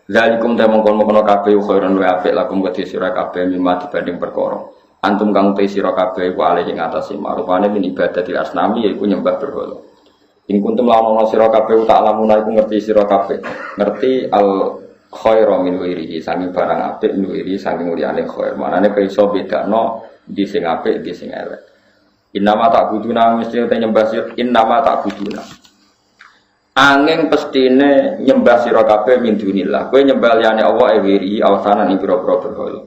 Zalikum ta mongkon-mongkon kabeh khairan wa apik lakum kedhi sira kabeh mimma dibanding perkara. Antum kang te sira kabeh ku ale ing atase marupane min ibadatil asnami yaiku nyembah berhala. Ing kuntum lamun sira kabeh tak lamuna iku ngerti sira kabeh. Ngerti al khairu min wirihi sangi barang apik wiri sangi liyane khair. Manane iso bedakno di sing apik di sing elek. Innama ta'buduna mesti te nyembah sira innama ta'buduna. Angin pestine nyembah sira kabeh min dunillah. Kowe nyembah liyane Allah wiri awasanan ing pira-pira berhala.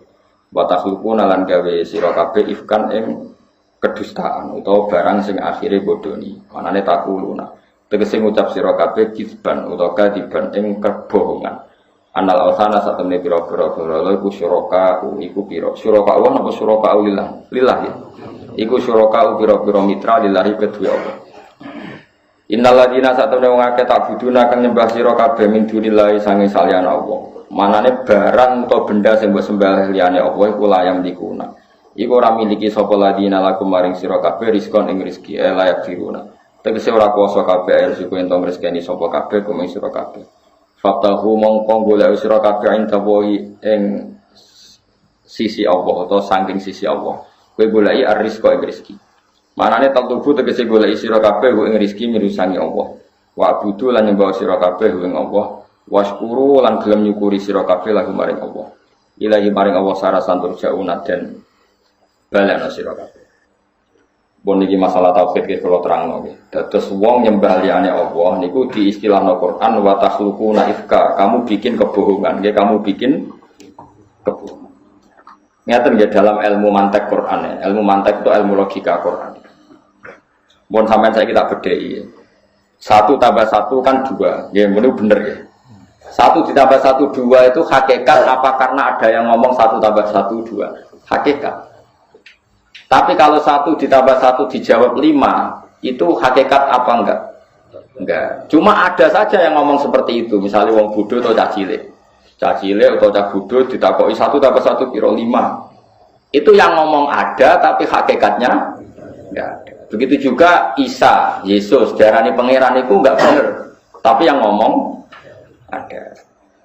Wa takhluquna lan gawe sira kabeh ifkan ing kedustaan utawa barang sing akhire bodoni. Manane takuluna. Tegese ngucap sira kabeh kisban utawa kadiban ing kebohongan. Anal awsana satemene pira-pira berhala iku syuraka iku pira syuraka Allah napa syuraka lillah ya iku syuraka pira-pira mitra lillahi kedue Allah. Innal ladina satemene wong akeh tak buduna kang nyembah sira kabeh min dunillahi sange saliyane Allah. Manane barang utawa benda sing mbok sembah liyane Allah iku layam dikuna. Iku ora miliki sapa ladina lakum maring sira kabeh rizqon ing rezeki layak diruna. Tegese ora kuwasa kabeh rezeki entong rezekine sapa kabeh kumeng sira kabeh. Fatahu mongko golek sira kabeh ing tawohi ing sisi Allah atau saking sisi Allah. Kowe goleki ar-rizqa ing rezeki. Manane taktubu tegese goleki sira kabeh ing rezeki mirusangi Allah. Wa abudu lan nyembah sira kabeh ing Allah. Waskuru lan gelem nyukuri sira kabeh lagu maring Allah. Ilahi maring Allah sarasan turjauna dan balana sira kabeh. Bon iki masalah tauhid iki kula terangno nggih. Dados wong nyembah liyane Allah niku di istilahna Quran wa takhluquna ifka, kamu bikin kebohongan, nggih kamu bikin kebohongan. Ngaten nggih dalam ilmu mantek Quran ya. Ilmu mantek itu ilmu logika Quran. Bon sampean saya kita bedheki. 1 tambah 1 kan 2. Nggih mene bener ya. 1 ditambah 1 2 itu hakikat apa karena ada yang ngomong 1 tambah 1 2. Hakikat. Tapi kalau 1 ditambah 1 dijawab 5, itu hakikat apa enggak? Enggak. Cuma ada saja yang ngomong seperti itu. Misalnya wong bodoh atau cah cilik. Cah cilik atau cah bodoh ditakoki 1 tambah 1 kira 5. Itu yang ngomong ada tapi hakikatnya enggak ada. Begitu juga Isa, Yesus, darani pangeran itu enggak benar. Tapi yang ngomong ada.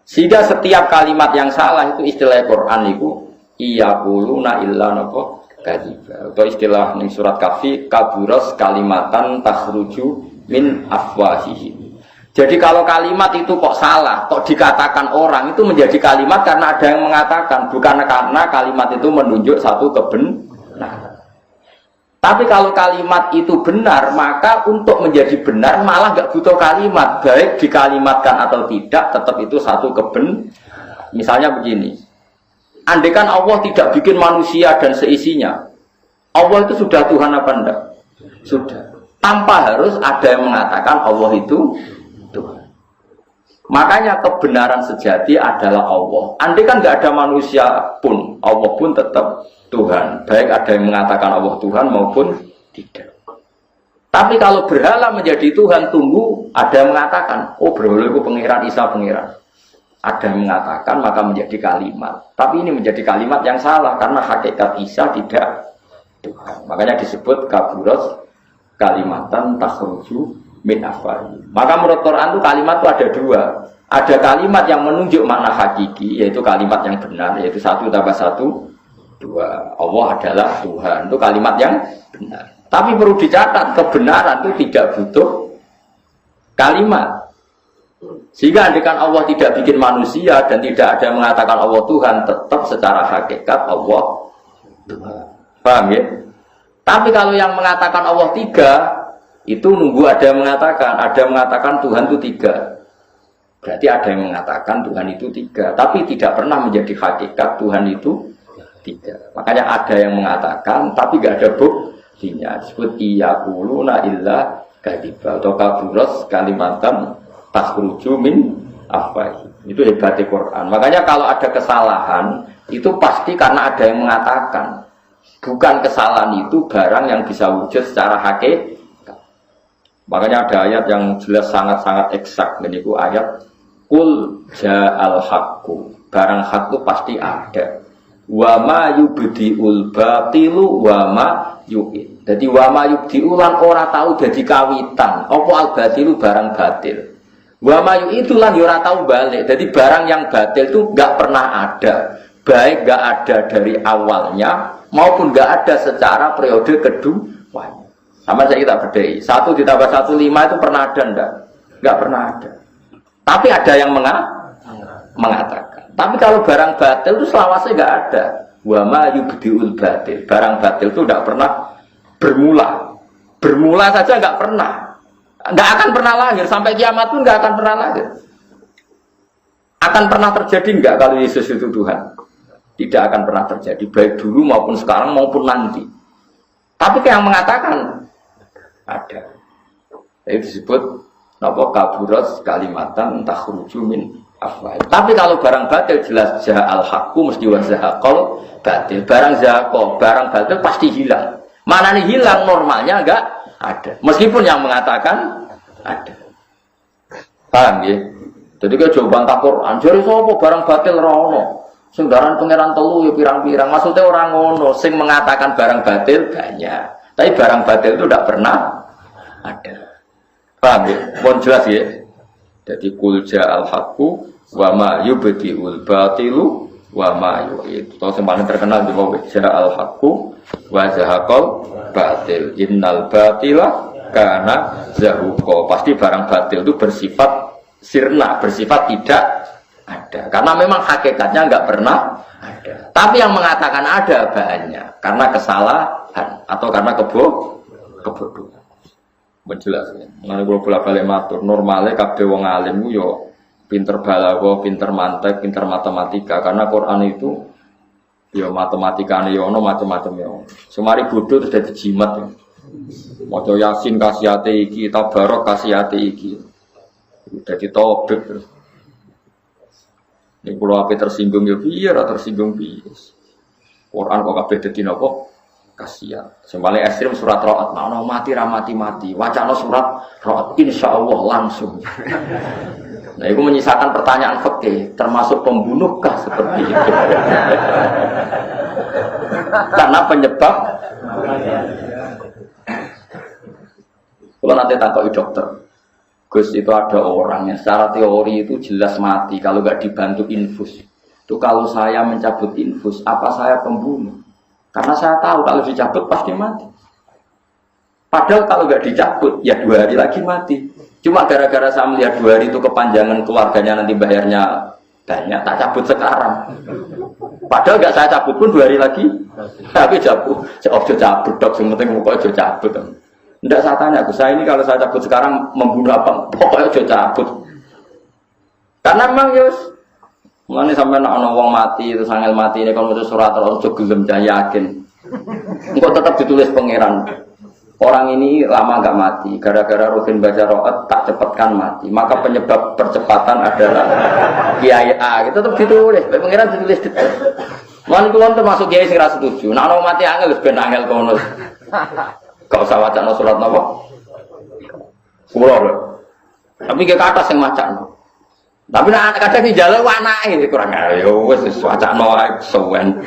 Sehingga setiap kalimat yang salah itu istilah Quran itu iyaquluna illa napa kadziba. Atau istilah ning surat Kahfi kaburas kalimatan takhruju min afwahihim. Jadi kalau kalimat itu kok salah, kok dikatakan orang itu menjadi kalimat karena ada yang mengatakan, bukan karena kalimat itu menunjuk satu kebenaran. Tapi kalau kalimat itu benar, maka untuk menjadi benar malah nggak butuh kalimat, baik dikalimatkan atau tidak, tetap itu satu kebenaran. Misalnya begini, andaikan Allah tidak bikin manusia dan seisinya, Allah itu sudah Tuhan apa enggak? Sudah. Tanpa harus ada yang mengatakan Allah itu Tuhan. Makanya kebenaran sejati adalah Allah. Andai kan nggak ada manusia pun, Allah pun tetap Tuhan. Baik ada yang mengatakan Allah Tuhan maupun tidak. Tapi kalau berhala menjadi Tuhan, tunggu ada yang mengatakan, oh berhala itu pengiran, Isa pengiran. Ada yang mengatakan maka menjadi kalimat. Tapi ini menjadi kalimat yang salah karena hakikat Isa tidak Tuhan. Makanya disebut kaburas kalimatan takhruju min afwahi. Maka menurut Quran itu kalimat itu ada dua. Ada kalimat yang menunjuk makna hakiki, yaitu kalimat yang benar, yaitu 1 tambah 1 2. Allah adalah Tuhan. Itu kalimat yang benar. Tapi perlu dicatat, kebenaran itu tidak butuh kalimat. Sehingga andaikan Allah tidak bikin manusia dan tidak ada yang mengatakan Allah Tuhan, tetap secara hakikat Allah Tuhan. Paham ya? Tapi kalau yang mengatakan Allah 3, itu nunggu ada yang mengatakan Tuhan itu 3. Berarti ada yang mengatakan Tuhan itu 3, tapi tidak pernah menjadi hakikat Tuhan itu 3. Makanya ada yang mengatakan, tapi nggak ada buktinya. Disebut iyaquluna illa kadziba atau kaburas kalimatan takhruju min afwahi. Itu hebatnya Quran. Makanya kalau ada kesalahan, itu pasti karena ada yang mengatakan. Bukan kesalahan itu barang yang bisa wujud secara hakikat. Makanya ada ayat yang jelas sangat-sangat eksak. Dan itu ayat Qul ja'al haqqu. Barang hak itu pasti ada. Wa ma yubdi'ul batilu wa ma yu'id. Jadi wa ma yubdi'u lan ora tahu dadi kawitan. Apa al batilu barang batil. Wa ma yu'id lan ora tahu balik. Jadi barang yang batil itu enggak pernah ada. Baik enggak ada dari awalnya maupun enggak ada secara periode kedua. Sama saya kita bedai. 1 ditambah 1 5 itu pernah ada enggak? Enggak pernah ada. Tapi ada yang mengatakan. Tapi kalau barang batil itu selawasnya enggak ada. Wa ma yubdiul batil. Barang batil itu enggak pernah bermula. Bermula saja enggak pernah. Enggak akan pernah lahir. Sampai kiamat pun enggak akan pernah lahir. Akan pernah terjadi enggak kalau Yesus itu Tuhan? Tidak akan pernah terjadi. Baik dulu maupun sekarang maupun nanti. Tapi yang mengatakan ada. Itu disebut napa kaburas kalimatan takhruju min afwahi. Tapi kalau barang batil jelas ja'al haqqu mesti wa zahaqal batil. Barang zahaqo, barang batil pasti hilang. Mana nih hilang normalnya enggak ada. Meskipun yang mengatakan ada. Paham ya? Jadi ke jawaban tak Quran, jare sapa barang batil ora ono. Sing daran pangeran telu ya pirang-pirang. Maksudnya orang ngono sing mengatakan barang batil banyak. Tapi barang batil itu tidak pernah ada. Paham ya? Mohon jelas ya. Jadi qul ja'al haqqu wa ma yubdi'ul batilu wa ma yu'id. Itu yang paling terkenal di bawah ja'al haqqu wa zahaqal batil. Innal batila kana zahuqa. Pasti barang batil itu bersifat sirna, bersifat tidak ada. Karena memang hakikatnya enggak pernah ada. Tapi yang mengatakan ada banyak karena kesalahan atau karena kebodohan. Menjelas ya. Mengenai bola balik matur normalnya kabeh wong alim yo pinter balaghah, pinter mantek, pinter matematika karena Quran itu yo matematikane yo ono macam-macam yo. Semari bodoh terus dadi jimat. Maca Yasin kasihate iki, Tabarok kasihate iki. Dadi tobek terus. Ini kalau apa tersinggung ya piye, tersinggung piye. Quran kok kabeh dadi napa? Kasihan. Sembalik ekstrim surat Ra'd, nah mati ramati-mati. Wacana surat Ra'd insyaallah langsung. Nah, itu menyisakan pertanyaan fikih, termasuk pembunuhkah seperti itu? Karena penyebab. Kalau nanti takoki dokter, Gus itu ada orang yang secara teori itu jelas mati kalau nggak dibantu infus. Itu kalau saya mencabut infus, apa saya pembunuh? Karena saya tahu kalau dicabut pasti mati. Padahal kalau nggak dicabut, ya 2 hari lagi mati. Cuma gara-gara saya melihat 2 hari itu kepanjangan keluarganya nanti bayarnya banyak, tak cabut sekarang. Padahal nggak saya cabut pun 2 hari lagi. Tapi cabut, cabut dok, yang penting pokoknya cabut. Tidak saya tanya, saya ini kalau saya cabut sekarang membunuh apa? Pokoknya cabut. Karena memang Yus, mana sampai nak wong mati itu sangel mati ini kalau itu surat terus gelem yakin. Engkau tetap ditulis pangeran. Orang ini lama nggak mati, gara-gara rutin baca roat tak cepatkan mati. Maka penyebab percepatan adalah kiai A. Itu tetap ditulis, pengiran ditulis detail. Man kulon termasuk kiai sing ra setuju. Nek ana mati angel wis ben angel kono. Gak usah wacana surat napa. Kulo lho. Tapi ke atas sing macakno. Tapi nek kadang dijaluk anake kurang ayo wis wacana wae suwen.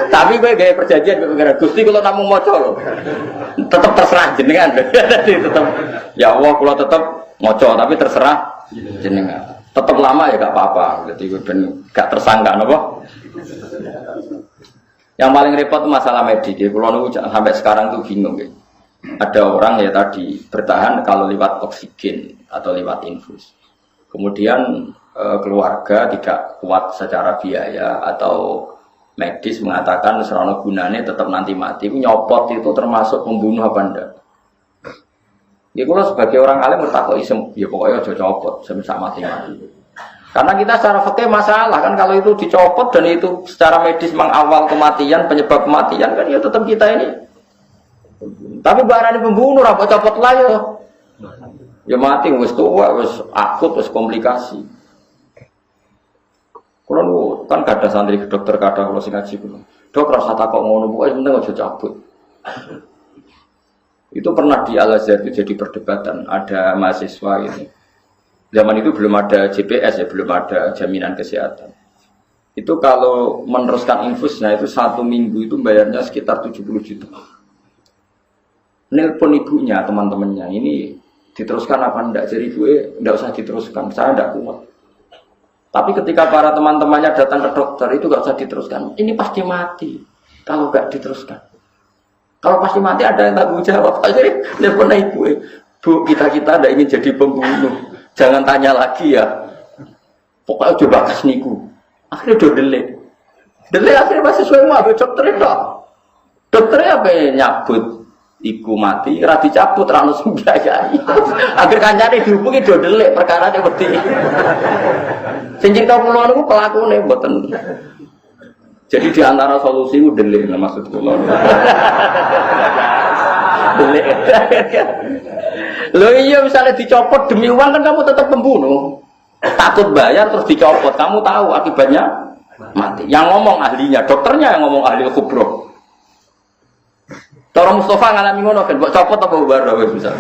Tapi gue gaya perjanjian dengan Gusti kalau namung moco loh, tetap terserah jenengan. Jadi tetap, ya Allah kalau tetap moco, tapi terserah jenengan. Tetap lama ya gak apa-apa. Jadi gue gak tersangka, nopo. Yang paling repot itu masalah medis. Kalau sampai sekarang tuh bingung. Ya. Ada orang ya tadi bertahan kalau lewat oksigen atau lewat infus. Kemudian keluarga tidak kuat secara biaya atau medis mengatakan serono gunanya tetap nanti mati. Nyopot itu termasuk pembunuh apa enggak? Ya kalau sebagai orang alim bertakwa isem, ya pokoknya aja copot semisal mati-mati. Karena kita secara fikih masalah kan kalau itu dicopot dan itu secara medis mengawal kematian, penyebab kematian kan ya tetap kita ini. Tapi barang pembunuh apa copot lah ya. Ya mati wis tua, wis akut, wis komplikasi. Kalau kan kada santri ke dokter kada kalau sing ngaji kulo. Dok rasa takok ngono pokoke penting aja cabut. Itu pernah di Al-Azhar itu jadi perdebatan. Ada mahasiswa ini. Zaman itu belum ada GPS ya, belum ada jaminan kesehatan. Itu kalau meneruskan infus, nah itu 1 minggu itu bayarnya sekitar 70 juta. Nelpon ibunya, teman-temannya, ini diteruskan apa enggak? Jadi gue enggak usah diteruskan, saya enggak kuat. Tapi ketika para teman-temannya datang ke dokter itu gak usah diteruskan. Ini pasti mati kalau gak diteruskan. Kalau pasti mati ada yang tanggung jawab. Jadi nelpon ibu, Bu kita tidak ingin jadi pembunuh. Jangan tanya lagi ya. Pokoknya coba kas niku. Akhirnya udah delay akhirnya masih sesuai mau dokter itu. Dokternya apa nyabut? Iku mati, rati cabut, rano sembiayai. Akhir kancane dihubungi do delik perkara ini berarti. Sing tau kula niku pelakune mboten. Jadi di antara solusi ku delik maksud kula. Delik. Lho iya misalnya dicopot demi uang kan kamu tetap pembunuh. Takut bayar terus dicopot, kamu tahu akibatnya mati. Yang ngomong ahlinya, dokternya yang ngomong ahli kubro. Toro Mustafa ngalami ngono kan, mbok copot apa bubar wis bisa.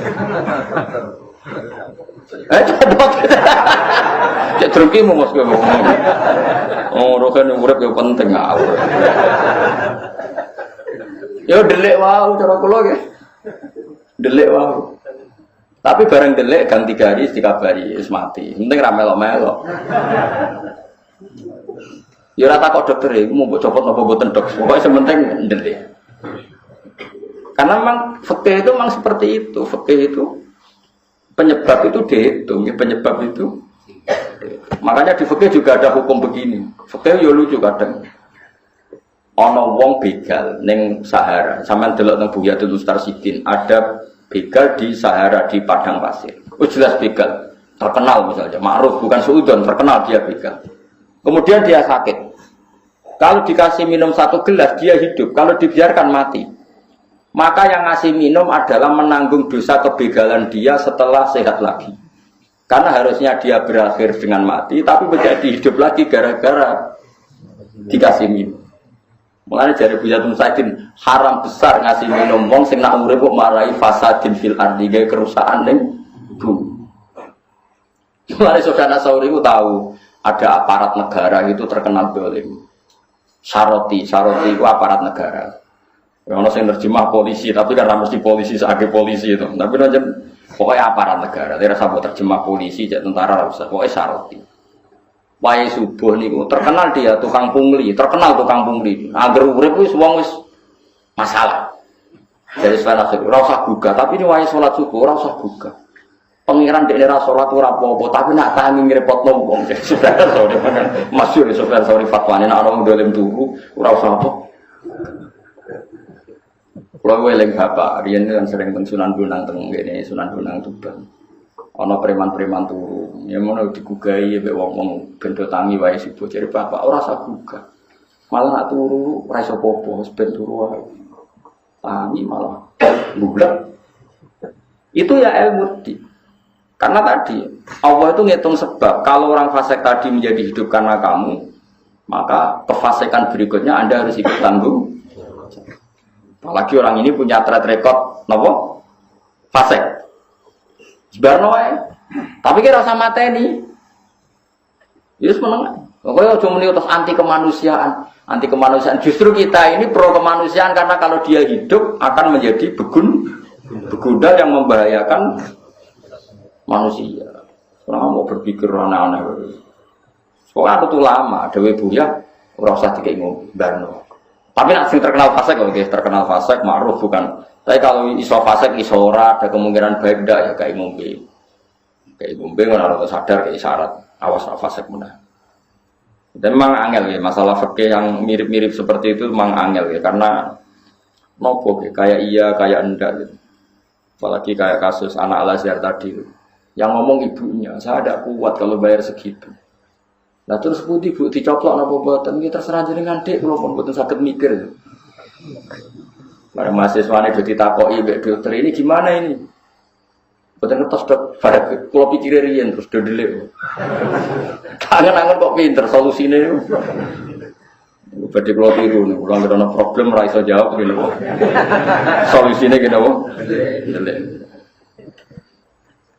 Copot. Cek druki mu mos kowe ngomong. Oh, roken urip yo penting ngawur. Yo delik wae cara kula nggih. Delik wae. Tapi bareng delik gang 3 hari dikabari wis mati. Penting ra melok-melok. Yo ora takok dokter iku mau mbok copot apa mboten dok. Pokoke sementing delik. Karena memang fikih itu memang seperti itu. Fikih itu penyebab itu dihitung, penyebab itu. Makanya di fikih juga ada hukum begini. Fikih yo lucu kadang. Ono wong begal ning Sahara, sampean delok nang Buyatul Mustarsidin, ada begal di Sahara di padang pasir. Oh jelas begal, terkenal misalnya, ma'ruf bukan suudon, terkenal dia begal. Kemudian dia sakit. Kalau dikasih minum 1 gelas dia hidup, kalau dibiarkan mati. Maka yang ngasih minum adalah menanggung dosa kebegalan dia setelah sehat lagi. Karena harusnya dia berakhir dengan mati, tapi menjadi hidup lagi gara-gara dikasih minum. Mulanya dari Buyatul Mustarsidin, haram besar ngasih minum wong sing nak urip kok marai fasadin fil ardi, gawe kerusakan ning bumi. Mulane Sufyan Ats-Tsauri ku tahu ada aparat negara itu terkenal dolim. Saroti itu aparat negara. Ono sing nerjemah polisi, tapi kan mesti polisi sebagai polisi itu. Tapi aja pokoknya aparat negara. Tidak usah terjemah polisi, jadi tentara usah. Pokoknya syarati. Wae subuh niku terkenal dia tukang pungli, terkenal tukang pungli. Agar urip wis wong wis masalah. Jadi salat subuh ora usah buka, tapi ini wae salat subuh ora usah buka. Pengiran dekne ra salat ora apa-apa, tapi nak tangi ngrepotno wong. Sudah sore kan masyhur sofyan sore fatwane nek ana dolim turu ora usah apa. Kalau eling bapak, riyen kan sering teng Sunan Bonang teng ngene Sunan Bonang Tuban. Ana preman-preman turu, ya ngono digugahi mbek wong-wong ben do tangi wae subuh jare bapak ora usah gugah. Malah nak turu ora iso apa-apa, wis ben turu wae. Tangi malah bulat. Itu ya ilmu di. Karena tadi Allah itu ngitung sebab. Kalau orang fasik tadi menjadi hidup karena kamu, maka kefasikan berikutnya Anda harus ikut tanggung. Apalagi orang ini punya track record, nopo fasik. Sebarno wae. Tapi kira sama mateni. Yes meneng. Pokoknya aja muni terus anti kemanusiaan. Anti kemanusiaan. Justru kita ini pro kemanusiaan karena kalau dia hidup akan menjadi begundal yang membahayakan manusia. Orang mau berpikir aneh-aneh. Soalnya itu lama, dewe buya ora usah dikei barno. Tapi nak sing terkenal fasik kok, terkenal fasik ma'ruf bukan. Tapi kalau iso fasik iso ora ada kemungkinan baik ndak ya kayak ngombe. Kayak ngombe ora harus sadar kayak syarat awas fasik menah. Dan memang angel ya masalah fikih yang mirip-mirip seperti itu memang angel ya karena nopo kayak iya kayak enggak gitu. Apalagi kayak kasus anak Al-Azhar tadi yang ngomong ibunya, saya tidak kuat kalau bayar segitu. Nah terus putih bu dicoplok napa boten iki terserah jenengan Dik kula pun boten saged mikir. Para mahasiswane do ditakoki mbek dokter ini gimana ini? Boten ngertos dok, bareng kula pikire riyen terus do ndelik. Kangen-kangen kok pinter solusine. Badhe kula tiru niku kula ana problem ora iso jawab ngene kok. Solusine kene apa? Ndelik.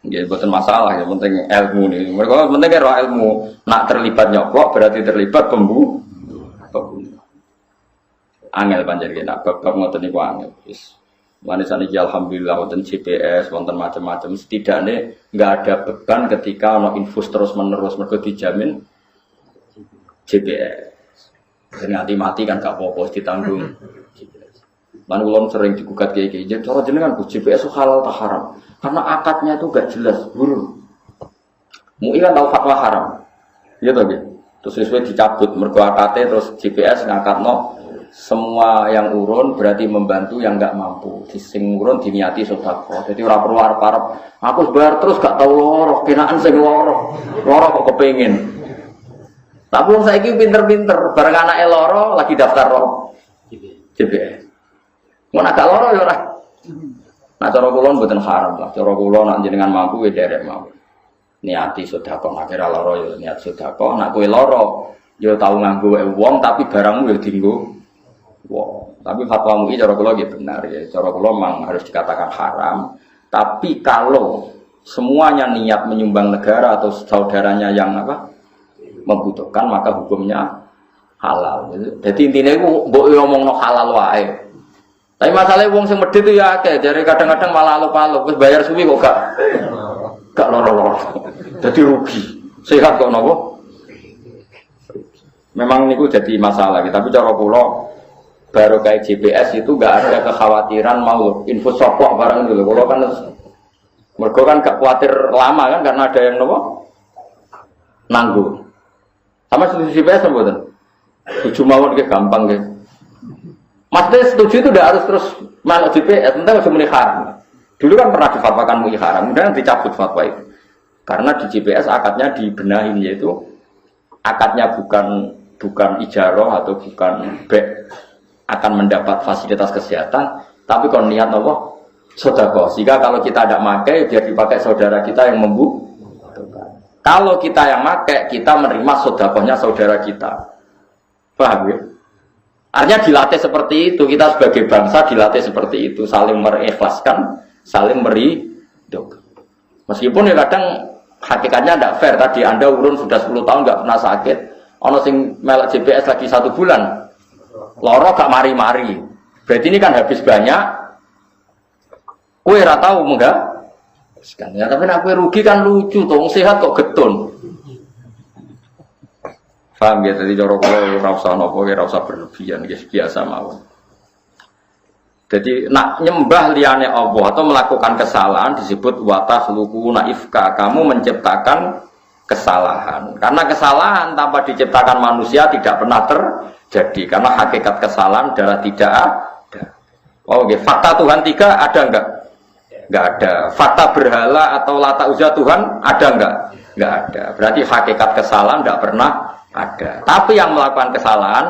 Ya, bukan masalah, ya penting ilmu nih. Mereka penting kira ilmu. Nak terlibat nyoplok berarti terlibat pembunuh. Angel panjang kita, bab ngoten niku angel. Wis. Mulane saniki alhamdulillah wonten GPS, wonten macam-macam. Setidaknya enggak ada beban ketika ono infus terus-menerus mergo dijamin GPS. Dan mati kan gak apa-apa ditanggung. Lan kula sering digugat kiai-kiai, cara jenengan GPS halal ta haram? Karena akadnya itu gak jelas, burung. MUI kan tahu fatwa haram, iya toh gitu. Terus sesuai dicabut mergo akadnya terus GPS ngakatno semua yang urun berarti membantu yang gak mampu. Sing urun diniati sedekah. Jadi ora perlu arep-arep. Aku bayar terus gak tahu loro, kenaan sing loro kok kepengin. Tapi wong saiki pinter-pinter, bareng anake loro lagi daftar GPS. Mun agak loro ya ora. Nah cara kula mboten haram lah. Cara kula nek jenengan mampu ya derek mawon. Niati sedekah akhire lara ya niat sedekah. Nek kowe lara ya tau nganggo wong tapi barangmu ya dienggo wong. Tapi fatwa MUI cara kula nggih benar ya. Cara kula memang harus dikatakan haram. Tapi kalau semuanya niat menyumbang negara atau saudaranya yang membutuhkan maka hukumnya halal. Jadi intinya iku mbok ngomongno halal wae. Tapi masalahnya wong sing medhit itu ya akeh, jadi kadang-kadang malah alup-alup, wis bayar suwi kok gak loro-loro. Jadi rugi. Sehat kok nopo? Memang niku jadi masalah, tapi cara kula baru kayak GPS itu gak ada kekhawatiran mau info sopok barang dulu. Kula kan mergo kan gak khawatir lama kan karena ada yang nopo nanggung. Sama GPS mboten. Tujuh mawon ge gampang ge. Maksudnya setuju itu tidak harus terus melok GPS, entah harus muni haram. Dulu kan pernah difatwakan muni haram, kemudian dicabut fatwa itu. Karena di GPS akadnya dibenahin yaitu akadnya bukan ijaroh atau bukan bek akan mendapat fasilitas kesehatan, tapi kalau niat Allah sedekah. Sehingga kalau kita tidak pakai, biar dipakai saudara kita yang membutuhkan. Kalau kita yang pakai, kita menerima sedekahnya saudara kita. Paham ya? Artinya dilatih seperti itu, kita sebagai bangsa dilatih seperti itu, saling mengikhlaskan, saling meridho. Meskipun ya kadang hakikatnya tidak fair, tadi Anda urun sudah 10 tahun nggak pernah sakit, ono sing melek GPS lagi 1 bulan, loro gak mari-mari. Berarti ini kan habis banyak. Kue ora tau enggak? Ya, tapi nak kue rugi kan lucu toh, sehat kok getun. Paham ya, jadi cara kula ora usah napa, ora usah berlebihan, biasa mawon. Jadi nak nyembah liyane Allah atau melakukan kesalahan disebut watakhluqu naifka, kamu menciptakan kesalahan. Karena kesalahan tanpa diciptakan manusia tidak pernah terjadi. Karena hakikat kesalahan adalah tidak ada. Oh, okay. Fakta Tuhan 3 ada enggak? Enggak ada. Fakta berhala atau lata uzza Tuhan ada enggak? Enggak ada. Berarti hakikat kesalahan enggak pernah ada. Tapi yang melakukan kesalahan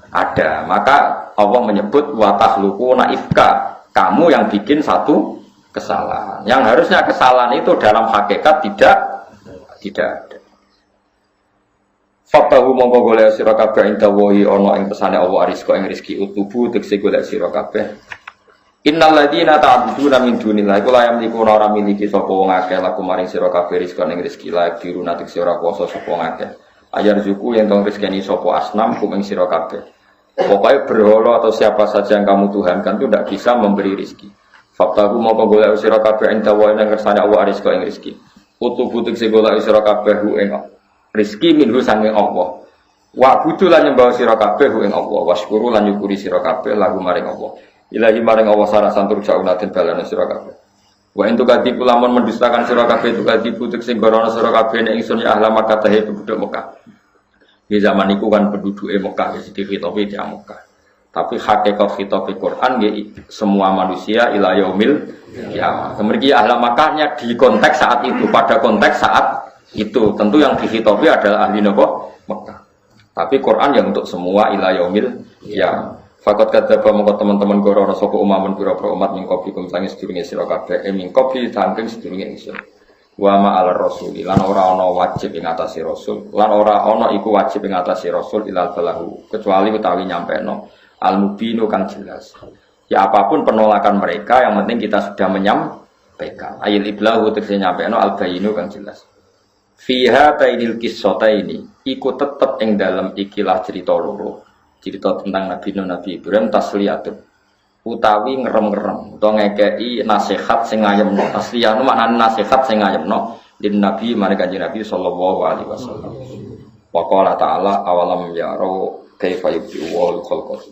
ada. Maka Allah menyebut watakhluqu naifka, kamu yang bikin satu kesalahan. Yang harusnya kesalahan itu dalam hakikat tidak ada. Fatahu mongko golek sira kabeh inda wahi ana ing pesane Allah rizqa ing rezeki utubu tekse golek sira kabeh. Innal ladina ta'buduna min dunillahi kula yamliku ora miliki sapa wong akeh laku maring sira kabeh rizqa ing rezeki lae diruna tekse ora kuwasa sapa wong akeh. Ayar zuku yen tong rezekine sapa asnam kum ing sira kabeh. Pokoknya berhala atau siapa saja yang kamu tuhankan itu tidak bisa memberi rezeki. Fatahu mongko golek sira kabeh inda wahi ing kersane Allah rizqa ing rezeki. Utubu tekse golek sira kabeh ing rizki minhu sanging Allah. Wa budu lan nyembah sira kabeh ing Allah. Wasyukuru lan nyukuri sira kabeh lagu maring Allah. Ilahi maring Allah sarasan tur jaunatin balane sira kabeh. Wa entu kadiku lamun mendustakan sira kabeh itu kadiku sing gorono sira kabeh nek ingsun ya ahla Makkah tahe penduduk Mekah. Di zaman iku kan penduduk Mekah wis dikitopi di Mekah. Tapi hakikat khitab Quran nggih semua manusia ila yaumil kiamat. Kemudian ahla Makkahnya di konteks saat itu, pada konteks saat itu tentu yang dihitopi adalah ahli Mekah. Tapi Quran yang untuk semua ila yaumil ya. Fakot kadzaba mongko teman-teman gorono sapa umamun pira-pira umat mingkopi kum sange sedurunge sira kabeh mingkopi saking sedurunge ingsun. Wa ma al rasul lan ora ana wajib ing atase rasul lan ora ana iku wajib ing atase rasul ilal balahu kecuali utawi nyampeno al mubinu kang jelas. Ya apapun penolakan mereka yang penting kita sudah menyampaikan. Ayil iblahu tegese nyampeno al bayinu kang jelas. Fiha tainil qissataini iku tetep ing dalam ikilah cerita loro. Cerita tentang Nabi Nuh Nabi Ibrahim tasliyatun utawi ngerem-ngerem utawa ngekeki nasihat sing ngayemno. Tasliyah nu maknane nasihat sing ngayemno lin Nabi marang Kanjeng Nabi sallallahu alaihi wasallam. Wa qala ta'ala awalam yaro kaifa yubdi'u wa khalqa